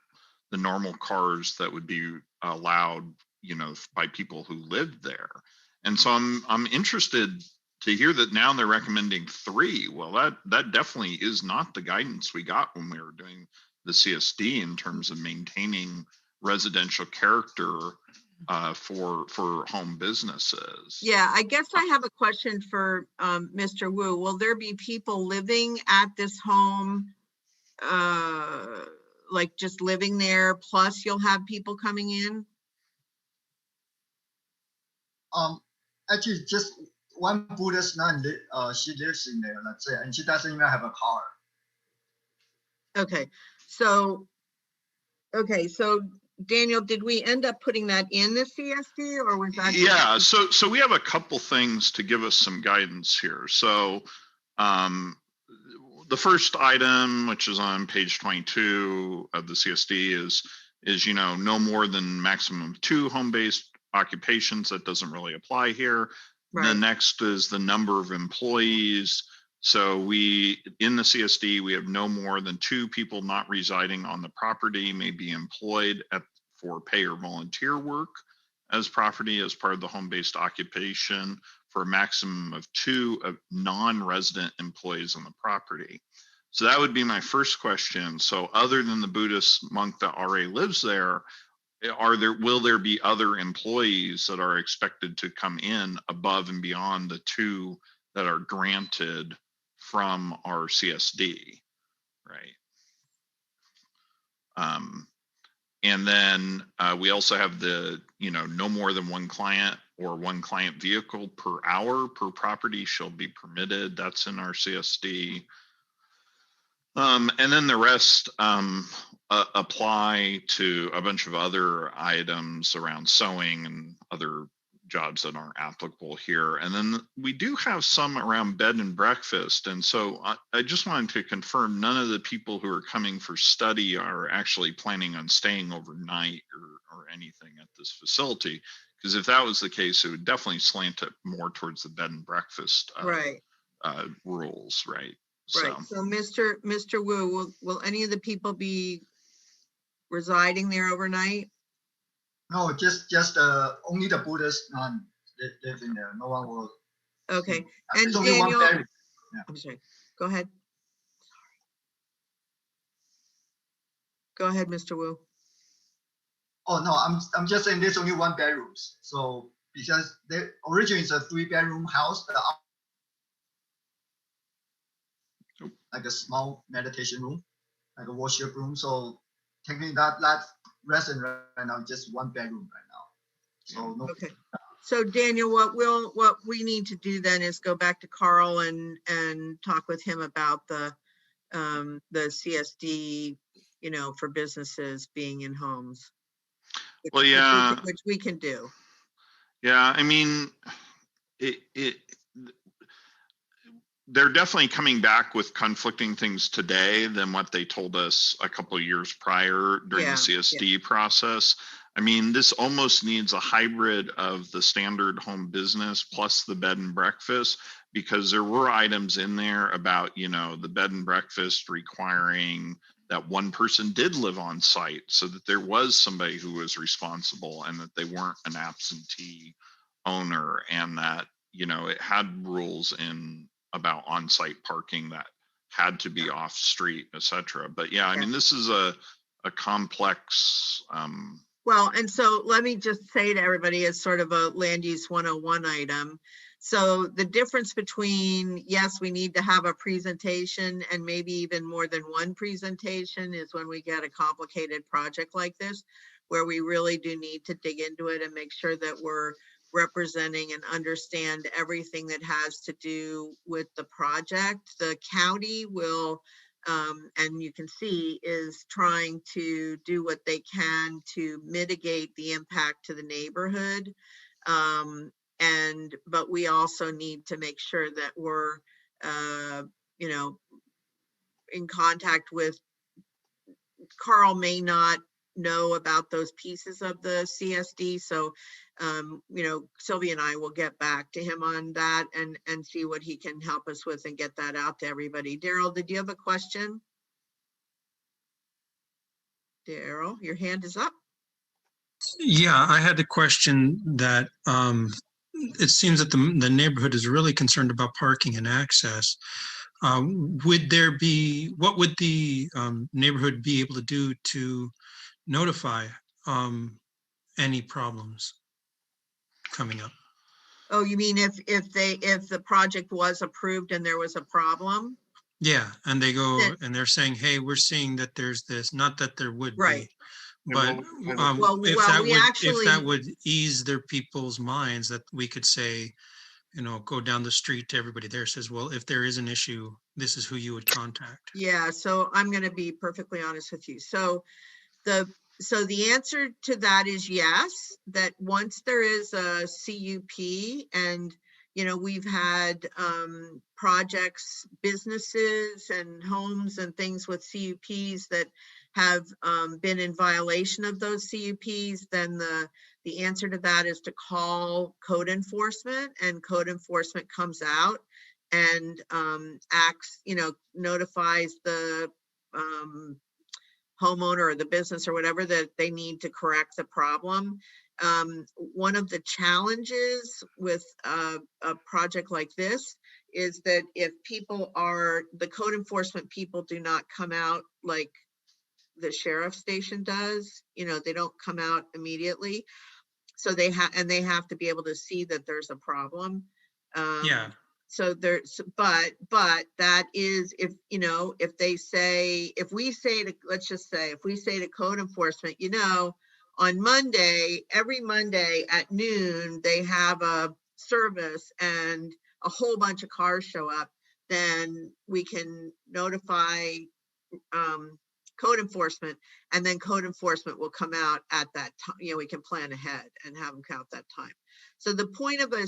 Speaker 8: cars that would be allowed, by people who lived there. And so I'm interested to hear that now they're recommending 3. Well, that definitely is not the guidance we got when we were doing the CSD in terms of maintaining residential character for home businesses.
Speaker 1: Yeah, I guess I have a question for Mr. Wu. Will there be people living at this home, like just living there, plus you'll have people coming in?
Speaker 12: Actually, just one Buddhist nun, she lives in there, let's say, and she doesn't even have a car.
Speaker 1: Okay, so Daniel, did we end up putting that in the CSD, or was that?
Speaker 8: Yeah, so we have a couple things to give us some guidance here. So the first item, which is on page 22 of the CSD, is no more than maximum 2 home-based occupations. That doesn't really apply here. Right. The next is the number of employees. So in the CSD, we have no more than 2 people not residing on the property may be employed for pay or volunteer work as property as part of the home-based occupation for a maximum of 2 non-resident employees on the property. So that would be my first question. So other than the Buddhist monk that already lives there, will there be other employees that are expected to come in above and beyond the 2 that are granted from our CSD, right? And then we also have the, no more than 1 client or 1 client vehicle per hour per property shall be permitted. That's in our CSD. And then the rest apply to a bunch of other items around sewing and other jobs that aren't applicable here. And then we do have some around bed and breakfast. And so I just wanted to confirm none of the people who are coming for study are actually planning on staying overnight or anything at this facility. Because if that was the case, it would definitely slant it more towards the bed and breakfast rules, right?
Speaker 1: Right. So Mr. Wu, will any of the people be residing there overnight?
Speaker 12: No, just only the Buddhist nun live in there. No one will.
Speaker 1: Okay. And Daniel,
Speaker 12: yeah.
Speaker 1: I'm sorry. Go ahead. Go ahead, Mr. Wu.
Speaker 12: Oh no, I'm just saying there's only 1 bedroom. So because originally it's a 3-bedroom house, like a small meditation room, like a worship room. So technically that resident right now just 1 bedroom right now. So no.
Speaker 1: Okay. So Daniel, what we need to do then is go back to Carl and talk with him about the CSD, for businesses being in homes. Which we can do.
Speaker 8: Yeah, I mean, they're definitely coming back with conflicting things today than what they told us a couple of years prior during the CSD process. I mean, this almost needs a hybrid of the standard home business plus the bed and breakfast, because there were items in there about, you know, the bed and breakfast requiring that one person did live on site, so that there was somebody who was responsible and that they weren't an absentee owner, and that, you know, it had rules in about on-site parking that had to be off street, etc. But yeah, I mean, this is a complex.
Speaker 1: Well, and so let me just say to everybody as sort of a land use 101 item. So the difference between, yes, we need to have a presentation and maybe even more than one presentation is when we get a complicated project like this, where we really do need to dig into it and make sure that we're representing and understand everything that has to do with the project. The county will, and you can see, is trying to do what they can to mitigate the impact to the neighborhood. But we also need to make sure that we're, you know, in contact with, Carl may not know about those pieces of the CSD. So, you know, Sylvia and I will get back to him on that and see what he can help us with and get that out to everybody. Darrell, did you have a question? Darrell, your hand is up.
Speaker 13: Yeah, I had a question that it seems that the neighborhood is really concerned about parking and access. Would there be, what would the neighborhood be able to do to notify any problems coming up?
Speaker 1: Oh, you mean if the project was approved and there was a problem?
Speaker 13: Yeah, and they go and they're saying, hey, we're seeing that there's this, not that there would
Speaker 1: be,
Speaker 13: but if that would ease their people's minds, that we could say, you know, go down the street to everybody there, says, well, if there is an issue, this is who you would contact.
Speaker 1: Yeah, so I'm going to be perfectly honest with you. So the answer to that is yes, that once there is a CUP, and, you know, we've had projects, businesses and homes and things with CUPs that have been in violation of those CUPs, then the answer to that is to call code enforcement, and code enforcement comes out and acts, you know, notifies the homeowner or the business or whatever that they need to correct the problem. One of the challenges with a project like this is that if people are, the code enforcement people do not come out like the sheriff station does, you know, they don't come out immediately. So they have to be able to see that there's a problem.
Speaker 13: Yeah.
Speaker 1: So there's, but that is, if, you know, if they say, if we say to, let's just say, if we say to code enforcement, you know, on Monday, every Monday at noon, they have a service and a whole bunch of cars show up, then we can notify code enforcement, and then code enforcement will come out at that time. You know, we can plan ahead and have them count that time. So the point of a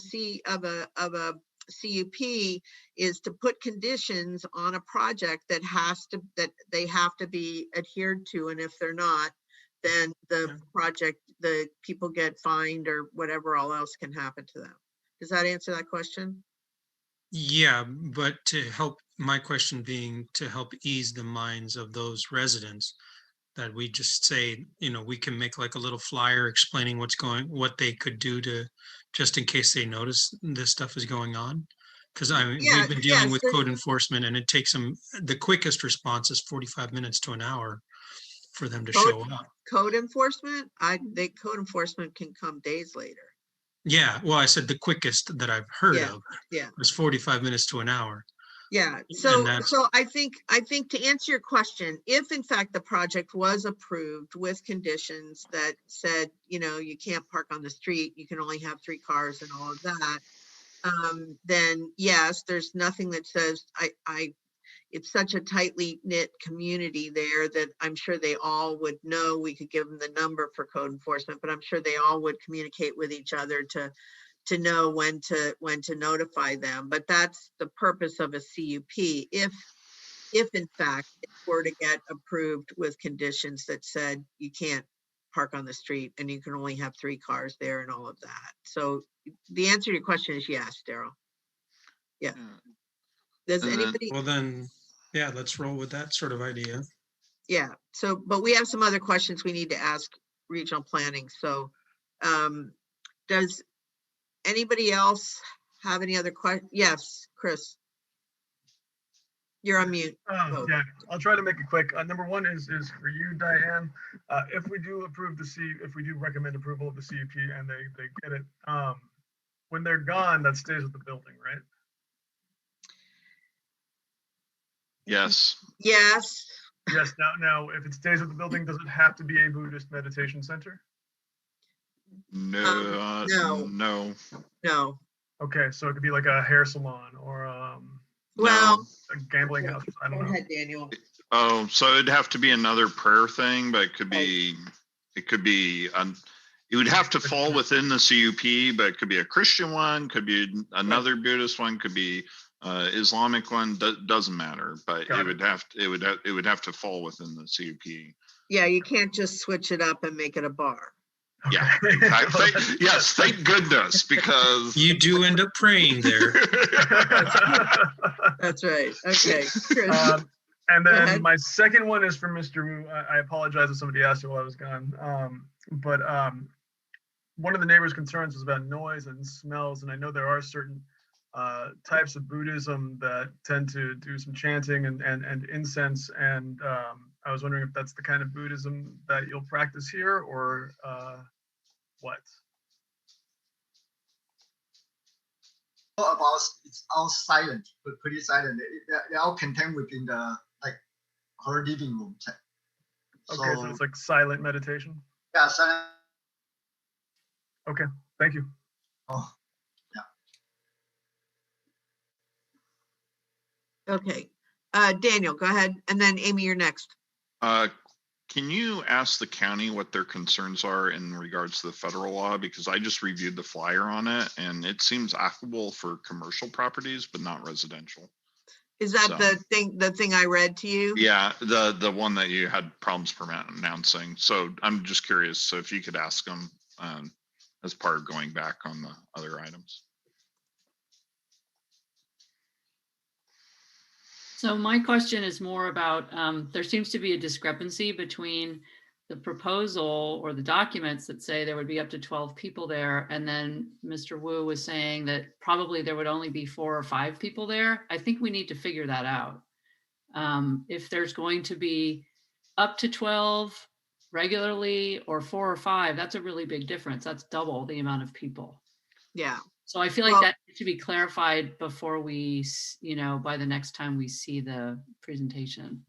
Speaker 1: CUP is to put conditions on a project that they have to be adhered to, and if they're not, then the project, the people get fined or whatever all else can happen to them. Does that answer that question?
Speaker 13: Yeah, but to help, my question being to help ease the minds of those residents, that we just say, you know, we can make like a little flyer explaining what they could do to, just in case they notice this stuff is going on. Because we've been dealing with code enforcement, and it takes them, the quickest response is 45 minutes to an hour for them to show up.
Speaker 1: Code enforcement? Code enforcement can come days later.
Speaker 13: Yeah, well, I said the quickest that I've heard of was 45 minutes to an hour.
Speaker 1: Yeah, so I think to answer your question, if in fact the project was approved with conditions that said, you know, you can't park on the street, you can only have 3 cars and all of that, then yes, there's nothing that says, it's such a tightly knit community there that I'm sure they all would know. We could give them the number for code enforcement, but I'm sure they all would communicate with each other to know when to notify them. But that's the purpose of a CUP. If in fact it were to get approved with conditions that said you can't park on the street and you can only have 3 cars there and all of that. So the answer to your question is yes, Darrell. Yeah. Does anybody?
Speaker 13: Well then, yeah, let's roll with that sort of idea.
Speaker 1: Yeah. So, but we have some other questions we need to ask regional planning. So does anybody else have any other questions? Yes, Chris. You're on mute. Oh.
Speaker 7: Yeah, I'll try to make it quick. Number one is for you, Diane. If we do recommend approval of the CUP and they get it, when they're gone, that stays with the building, right?
Speaker 8: Yes.
Speaker 1: Yes.
Speaker 7: Yes. Now, if it stays with the building, does it have to be a Buddhist meditation center?
Speaker 8: No.
Speaker 1: No.
Speaker 7: Okay, so it could be like a hair salon or
Speaker 1: well,
Speaker 7: a gambling house. I don't know.
Speaker 1: Go ahead, Daniel.
Speaker 8: Oh, so it'd have to be another prayer thing, but it could be it would have to fall within the CUP, but it could be a Christian one, could be another Buddhist one, could be Islamic one. Doesn't matter, but it would have to fall within the CUP.
Speaker 1: Yeah, you can't just switch it up and make it a bar.
Speaker 8: Yeah, exactly. Yes, thank goodness, because
Speaker 13: you do end up praying there.
Speaker 1: That's right. Okay.
Speaker 7: And then my second one is for Mr. Wu. I apologize if somebody asked you while I was gone. But one of the neighbors' concerns was about noise and smells, and I know there are certain types of Buddhism that tend to do some chanting and incense, and I was wondering if that's the kind of Buddhism that you'll practice here, or what?
Speaker 12: About it's all silent, but pretty silent. They're all contained within the her living room.
Speaker 7: Okay, so it's like silent meditation.
Speaker 12: Yeah, silent.
Speaker 7: Okay, thank you.
Speaker 12: Oh,
Speaker 1: yeah. Okay, Daniel, go ahead, and then Amy, you're next.
Speaker 8: Can you ask the county what their concerns are in regards to the federal law? Because I just reviewed the flyer on it and it seems applicable for commercial properties, but not residential.
Speaker 1: Is that the thing I read to you?
Speaker 8: Yeah, the one that you had problems pronouncing. So I'm just curious. So if you could ask them as part of going back on the other items.
Speaker 10: So my question is more about, there seems to be a discrepancy between the proposal or the documents that say there would be up to 12 people there. And then Mr. Wu was saying that probably there would only be 4 or 5 people there. I think we need to figure that out. If there's going to be up to 12 regularly or 4 or 5, that's a really big difference. That's double the amount of people.
Speaker 1: Yeah.
Speaker 10: So I feel like that should be clarified before we, by the next time we see the presentation.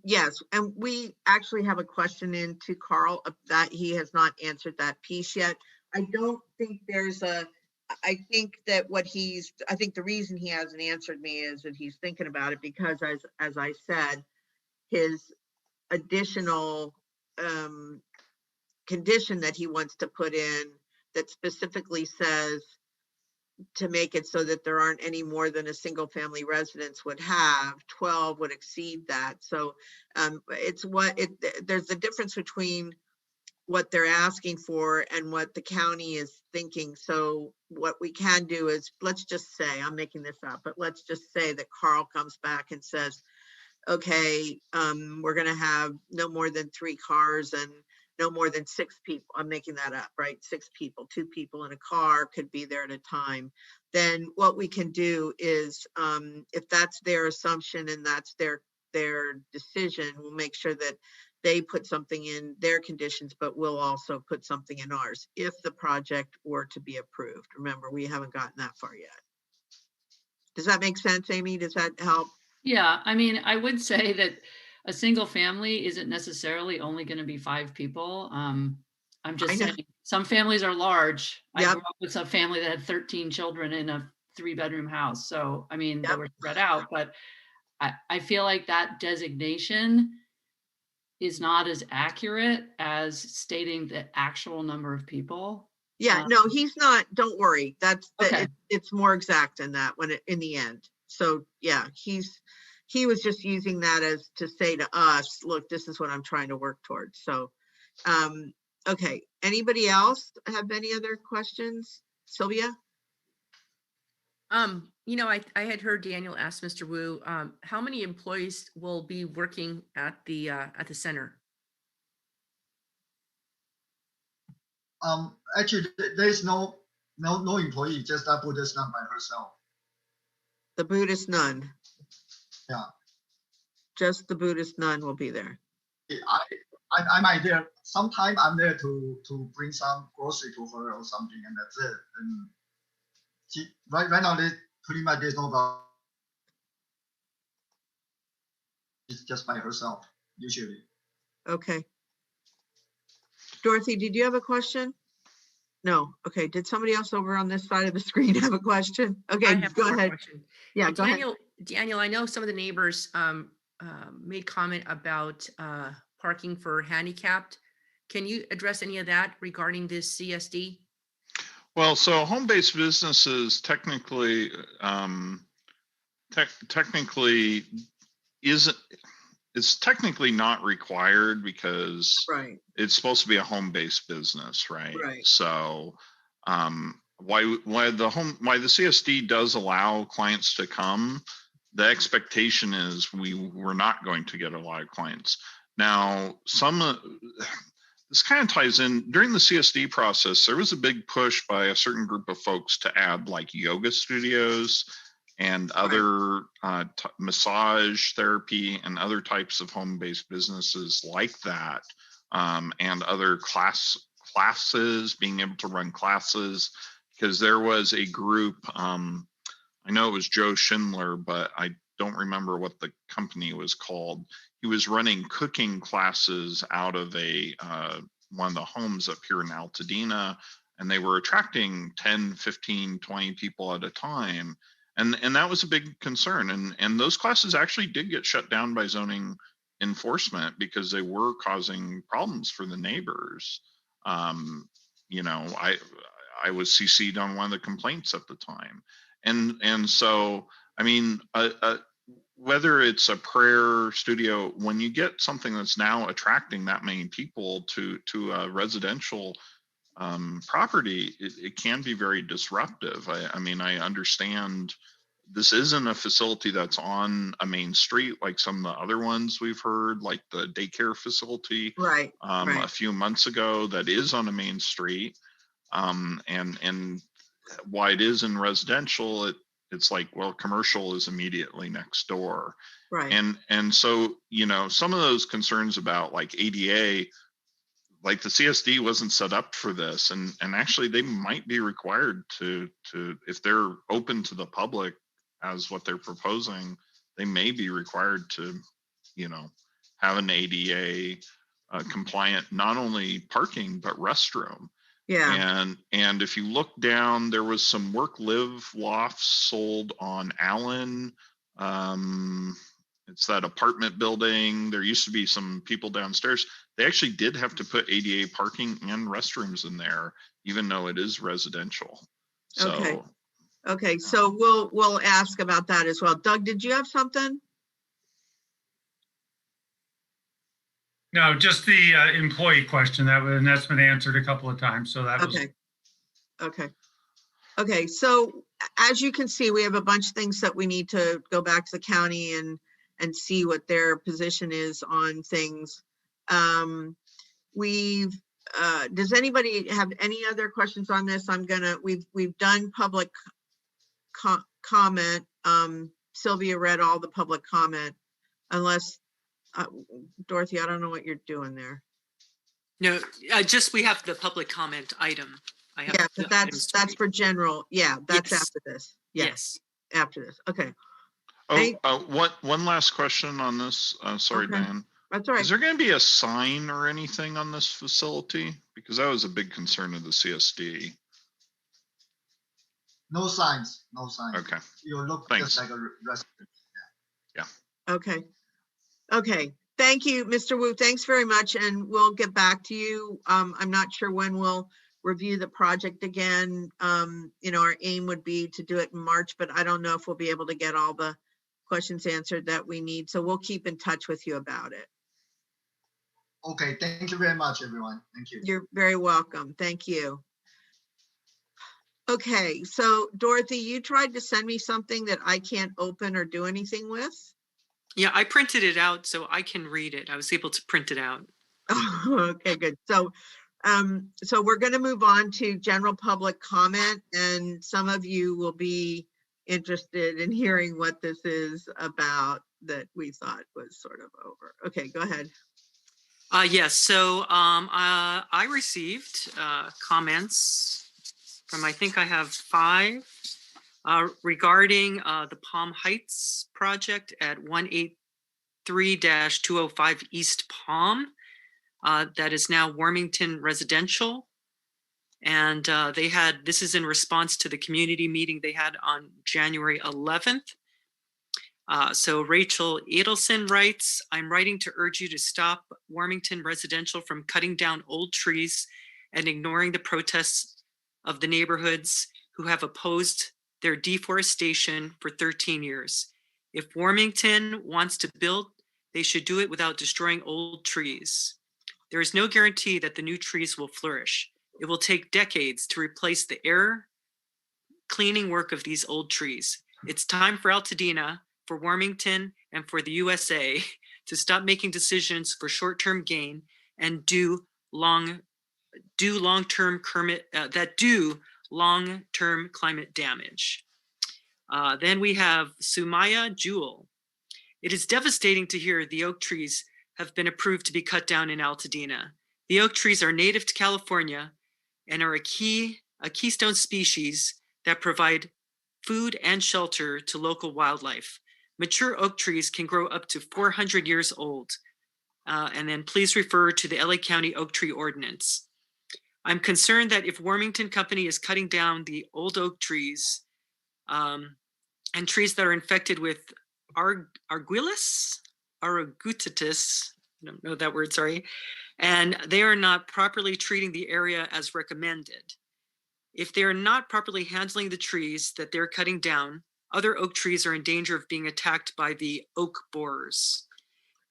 Speaker 1: Yes, and we actually have a question in to Carl that he has not answered that piece yet. I don't think I think the reason he hasn't answered me is that he's thinking about it because as I said, his additional condition that he wants to put in that specifically says to make it so that there aren't any more than a single family residence would have, 12 would exceed that. So there's a difference between what they're asking for and what the county is thinking. So what we can do is, let's just say, I'm making this up, but let's just say that Carl comes back and says, okay, we're gonna have no more than 3 cars and no more than 6 people. I'm making that up, right? 6 people, 2 people in a car could be there at a time. Then what we can do is, if that's their assumption and that's their decision, we'll make sure that they put something in their conditions, but we'll also put something in ours if the project were to be approved. Remember, we haven't gotten that far yet. Does that make sense, Amy? Does that help?
Speaker 10: Yeah, I mean, I would say that a single family isn't necessarily only going to be 5 people. I'm just saying some families are large. Yep. I grew up with a family that had 13 children in a 3-bedroom house. So, I mean, they were spread out, but I feel like that designation is not as accurate as stating the actual number of people.
Speaker 1: Yeah, no, he's not, don't worry.
Speaker 10: Okay.
Speaker 1: It's more exact than that in the end. So yeah, he was just using that as to say to us, look, this is what I'm trying to work towards. So, okay. Anybody else have any other questions? Sylvia?
Speaker 4: You know, I had heard Daniel ask Mr. Wu, how many employees will be working at the center?
Speaker 12: Actually, there's no employee, just that Buddhist nun by herself.
Speaker 1: The Buddhist nun.
Speaker 12: Yeah.
Speaker 1: Just the Buddhist nun will be there.
Speaker 12: I might there. Sometime I'm there to bring some grocery to her or something, and that's it. And right now, pretty much there's no. It's just by herself usually.
Speaker 1: Okay. Dorothy, did you have a question? No. Okay. Did somebody else over on this side of the screen have a question? Okay, go ahead. Yeah, go ahead.
Speaker 4: Daniel, I know some of the neighbors made comment about parking for handicapped. Can you address any of that regarding this CSD?
Speaker 8: Well, so home-based businesses technically it's technically not required because it's supposed to be a home-based business, right?
Speaker 1: Right.
Speaker 8: So why the CSD does allow clients to come, the expectation is we're not going to get a lot of clients. Now, this kind of ties in during the CSD process. There was a big push by a certain group of folks to add like yoga studios and other massage therapy and other types of home-based businesses like that, and other classes, being able to run classes, because there was a group, I know it was Joe Schindler, but I don't remember what the company was called. He was running cooking classes out of one of the homes up here in Altadena, and they were attracting 10, 15, 20 people at a time. And that was a big concern. And those classes actually did get shut down by zoning enforcement because they were causing problems for the neighbors. You know, I was CC'd on one of the complaints at the time. And so, I mean, whether it's a prayer studio, when you get something that's now attracting that many people to a residential property, it can be very disruptive. I mean, I understand this isn't a facility that's on a main street like some of the other ones we've heard, like the daycare facility a few months ago that is on a main street. And why it is in residential, it's like, well, commercial is immediately next door.
Speaker 1: Right.
Speaker 8: And so, you know, some of those concerns about like ADA, like the CSD wasn't set up for this, and actually they might be required to if they're open to the public as what they're proposing, they may be required to, you know, have an ADA compliant, not only parking, but restroom.
Speaker 1: Yeah.
Speaker 8: And if you look down, there was some work live lofts sold on Allen. It's that apartment building. There used to be some people downstairs. They actually did have to put ADA parking and restrooms in there, even though it is residential. So,
Speaker 1: okay. So we'll ask about that as well. Doug, did you have something?
Speaker 14: No, just the employee question that's been answered a couple of times. So that was
Speaker 1: okay. So as you can see, we have a bunch of things that we need to go back to the county and see what their position is on things. Does anybody have any other questions on this? We've done public comment. Sylvia read all the public comment, unless Dorothy, I don't know what you're doing there.
Speaker 6: No, just we have the public comment item.
Speaker 1: But that's for general. Yeah, that's after this.
Speaker 6: Yes.
Speaker 1: After this. Okay.
Speaker 8: One last question on this. Sorry, Diane.
Speaker 1: That's all right.
Speaker 8: Is there going to be a sign or anything on this facility? Because that was a big concern of the CSD.
Speaker 12: No signs. No signs.
Speaker 8: Okay.
Speaker 12: You look
Speaker 8: Thanks.
Speaker 12: just like a restaurant.
Speaker 8: Yeah.
Speaker 1: Okay. Okay. Thank you, Mr. Wu. Thanks very much. And we'll get back to you. I'm not sure when we'll review the project again. You know, our aim would be to do it in March, but I don't know if we'll be able to get all the questions answered that we need. So we'll keep in touch with you about it.
Speaker 12: Okay, thank you very much, everyone. Thank you.
Speaker 1: You're very welcome. Thank you. Okay, so Dorothy, you tried to send me something that I can't open or do anything with.
Speaker 6: Yeah, I printed it out so I can read it. I was able to print it out.
Speaker 1: Okay, good. So we're going to move on to general public comment, and some of you will be interested in hearing what this is about that we thought was sort of over. Okay, go ahead.
Speaker 6: Yes, so I received comments from, I think I have 5, regarding the Palm Heights project at 183-205 East Palm. That is now Warmington Residential. And this is in response to the community meeting they had on January 11th. So Rachel Edelson writes, I'm writing to urge you to stop Warmington Residential from cutting down old trees and ignoring the protests of the neighborhoods who have opposed their deforestation for 13 years. If Warmington wants to build, they should do it without destroying old trees. There is no guarantee that the new trees will flourish. It will take decades to replace the air cleaning work of these old trees. It's time for Altadena, for Warmington, and for the USA to stop making decisions for short-term gain and do long-term climate damage. Then we have Sumaya Jewel. It is devastating to hear the oak trees have been approved to be cut down in Altadena. The oak trees are native to California and are a keystone species that provide food and shelter to local wildlife. Mature oak trees can grow up to 400 years old. And then please refer to the LA County Oak Tree Ordinance. I'm concerned that if Warmington Company is cutting down the old oak trees and trees that are infected with argutitis, I don't know that word, sorry, and they are not properly treating the area as recommended. If they are not properly handling the trees that they're cutting down, other oak trees are in danger of being attacked by the oak borers.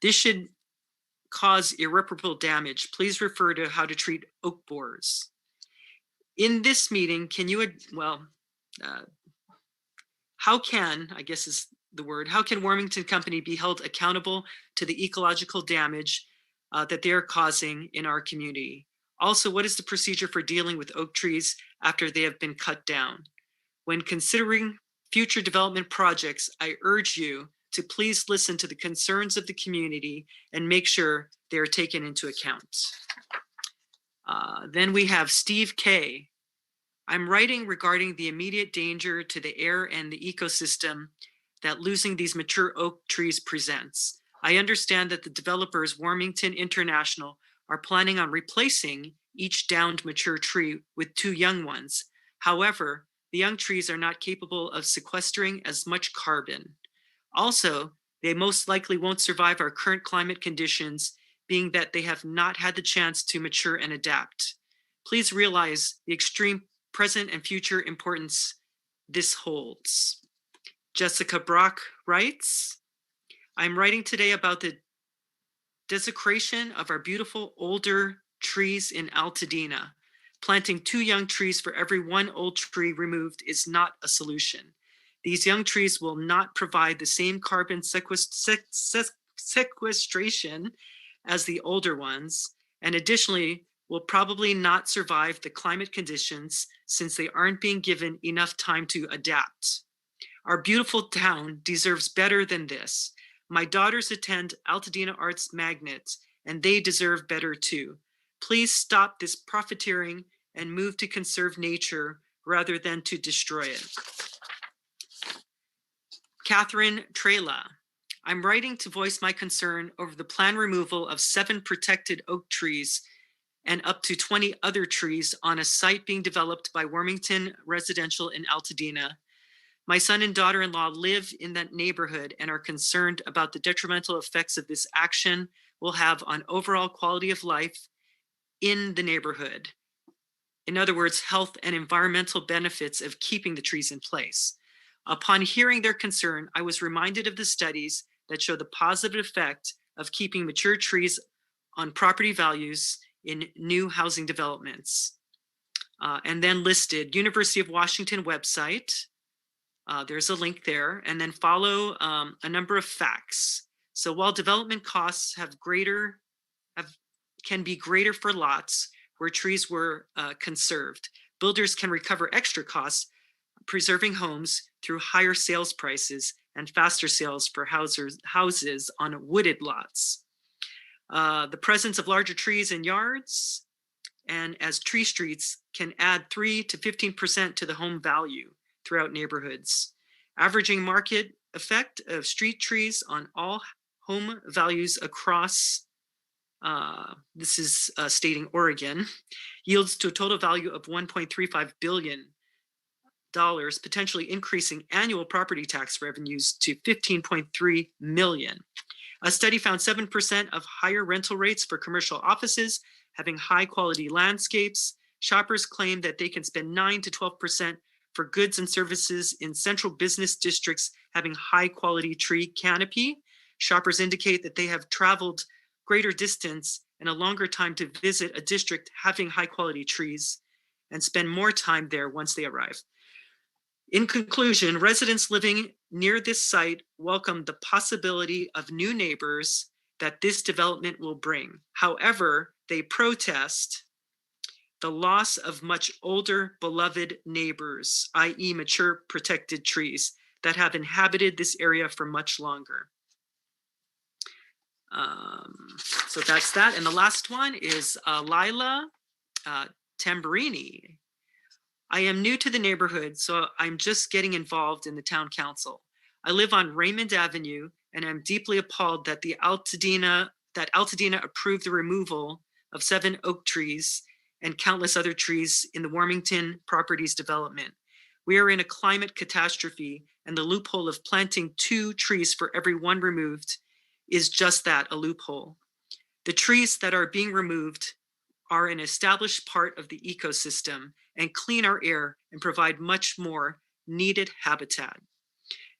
Speaker 6: This should cause irreparable damage. Please refer to how to treat oak borers. In this meeting, how can Warmington Company be held accountable to the ecological damage that they are causing in our community? Also, what is the procedure for dealing with oak trees after they have been cut down? When considering future development projects, I urge you to please listen to the concerns of the community and make sure they are taken into account. Then we have Steve K. I'm writing regarding the immediate danger to the air and the ecosystem that losing these mature oak trees presents. I understand that the developers, Warmington International, are planning on replacing each downed mature tree with 2 young ones. However, the young trees are not capable of sequestering as much carbon. Also, they most likely won't survive our current climate conditions, being that they have not had the chance to mature and adapt. Please realize the extreme present and future importance this holds. Jessica Brock writes, I'm writing today about the desecration of our beautiful older trees in Altadena. Planting 2 young trees for every 1 old tree removed is not a solution. These young trees will not provide the same carbon sequestration as the older ones, and additionally will probably not survive the climate conditions since they aren't being given enough time to adapt. Our beautiful town deserves better than this. My daughters attend Altadena Arts Magnet, and they deserve better too. Please stop this profiteering and move to conserve nature rather than to destroy it. Catherine Trela. I'm writing to voice my concern over the planned removal of 7 protected oak trees and up to 20 other trees on a site being developed by Warmington Residential in Altadena. My son and daughter-in-law live in that neighborhood and are concerned about the detrimental effects of this action will have on overall quality of life in the neighborhood. In other words, health and environmental benefits of keeping the trees in place. Upon hearing their concern, I was reminded of the studies that show the positive effect of keeping mature trees on property values in new housing developments. And then listed University of Washington website. There's a link there, and then follow a number of facts. So while development costs can be greater for lots where trees were conserved, builders can recover extra costs preserving homes through higher sales prices and faster sales for houses on wooded lots. The presence of larger trees in yards and as tree streets can add 3 to 15% to the home value throughout neighborhoods. Averaging market effect of street trees on all home values across, this is stating Oregon, yields to a total value of $1.35 billion, potentially increasing annual property tax revenues to $15.3 million. A study found 7% of higher rental rates for commercial offices having high quality landscapes. Shoppers claim that they can spend 9 to 12% for goods and services in central business districts having high quality tree canopy. Shoppers indicate that they have traveled greater distance and a longer time to visit a district having high quality trees and spend more time there once they arrive. In conclusion, residents living near this site welcome the possibility of new neighbors that this development will bring. However, they protest the loss of much older, beloved neighbors, i.e. mature protected trees that have inhabited this area for much longer. So that's that. And the last one is Lila Tamburini. I am new to the neighborhood, so I'm just getting involved in the town council. I live on Raymond Avenue, and I'm deeply appalled that Altadena approved the removal of 7 oak trees and countless other trees in the Warmington Properties development. We are in a climate catastrophe, and the loophole of planting 2 trees for every 1 removed is just that, a loophole. The trees that are being removed are an established part of the ecosystem and clean our air and provide much more needed habitat.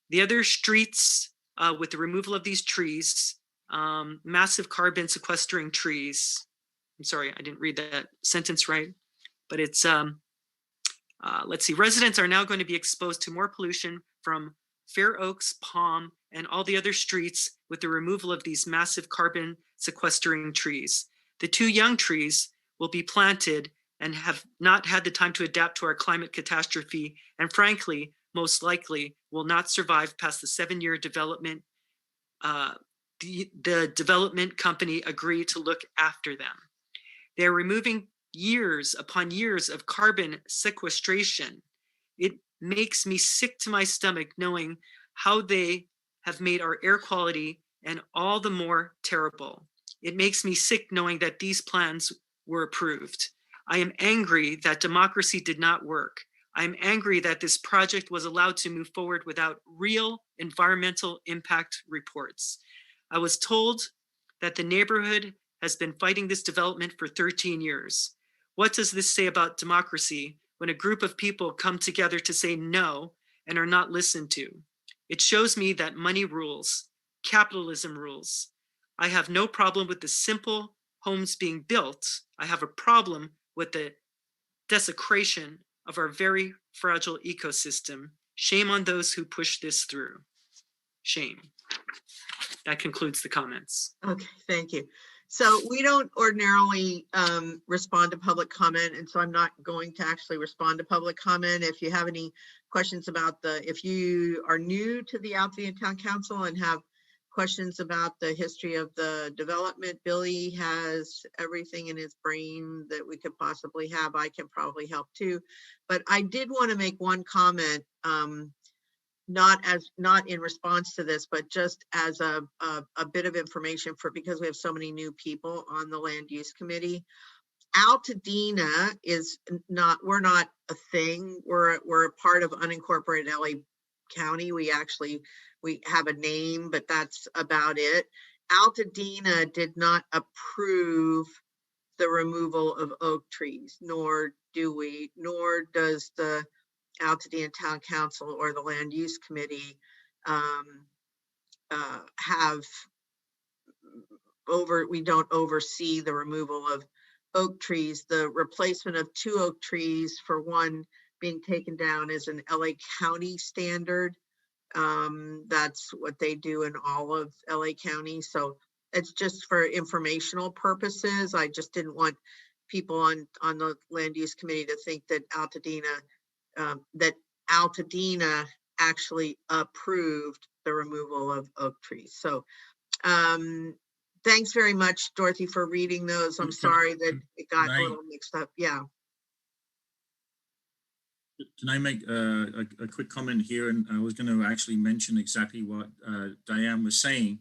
Speaker 6: The other streets with the removal of these trees, massive carbon sequestering trees. I'm sorry, I didn't read that sentence right, but it's, let's see, residents are now going to be exposed to more pollution from Fair Oaks, Palm, and all the other streets with the removal of these massive carbon sequestering trees. The 2 young trees will be planted and have not had the time to adapt to our climate catastrophe, and frankly, most likely will not survive past the 7-year development. The development company agreed to look after them. They're removing years upon years of carbon sequestration. It makes me sick to my stomach knowing how they have made our air quality and all the more terrible. It makes me sick knowing that these plans were approved. I am angry that democracy did not work. I am angry that this project was allowed to move forward without real environmental impact reports. I was told that the neighborhood has been fighting this development for 13 years. What does this say about democracy when a group of people come together to say no and are not listened to? It shows me that money rules, capitalism rules. I have no problem with the simple homes being built. I have a problem with the desecration of our very fragile ecosystem. Shame on those who push this through. Shame. That concludes the comments.
Speaker 1: Okay, thank you. So we don't ordinarily respond to public comment, and so I'm not going to actually respond to public comment. If you have any questions about if you are new to the Altadena Town Council and have questions about the history of the development, Billy has everything in his brain that we could possibly have. I can probably help too. But I did want to make one comment, not in response to this, but just as a bit of information because we have so many new people on the land use committee. Altadena is not, we're not a thing. We're a part of unincorporated LA county. We have a name, but that's about it. Altadena did not approve the removal of oak trees, nor does the Altadena Town Council or the Land Use Committee we don't oversee the removal of oak trees. The replacement of 2 oak trees for one being taken down is an LA County standard. That's what they do in all of LA County. So it's just for informational purposes. I just didn't want people on the Land Use Committee to think that Altadena actually approved the removal of oak trees. So thanks very much, Dorothy, for reading those. I'm sorry that it got a little mixed up. Yeah.
Speaker 5: Can I make a quick comment here? And I was going to actually mention exactly what Diane was saying,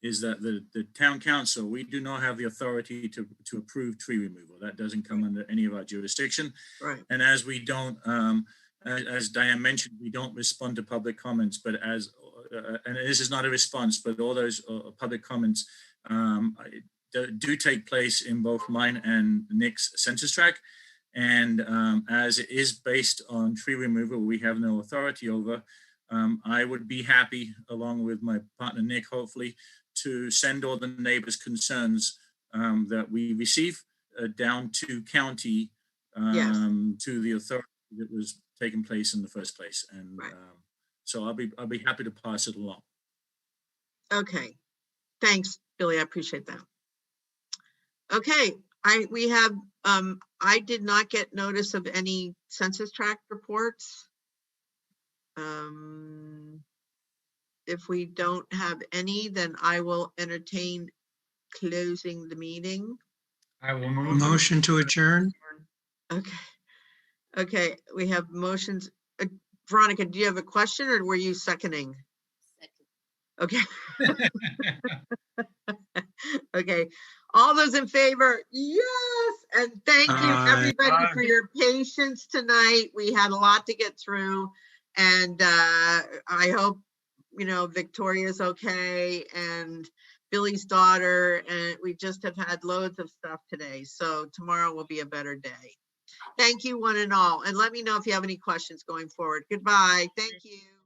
Speaker 5: is that the town council, we do not have the authority to approve tree removal. That doesn't come under any of our jurisdiction.
Speaker 1: Right.
Speaker 5: And as we don't, as Diane mentioned, we don't respond to public comments, but and this is not a response, but all those public comments do take place in both mine and Nic's census tract. And as it is based on tree removal, we have no authority over. I would be happy, along with my partner Nic, hopefully, to send all the neighbors' concerns that we receive down to county, to the authority that was taking place in the first place. And so I'll be happy to pass it along.
Speaker 1: Okay, thanks, Billy. I appreciate that. Okay, I did not get notice of any census tract reports. If we don't have any, then I will entertain closing the meeting.
Speaker 14: I will move.
Speaker 13: Motion to adjourn.
Speaker 1: Okay, we have motions. Veronica, do you have a question or were you seconding? Okay. Okay. All those in favor? Yes. And thank you everybody for your patience tonight. We had a lot to get through, and I hope, Victoria's okay, and Billy's daughter, and we just have had loads of stuff today. So tomorrow will be a better day. Thank you, one and all. And let me know if you have any questions going forward. Goodbye. Thank you.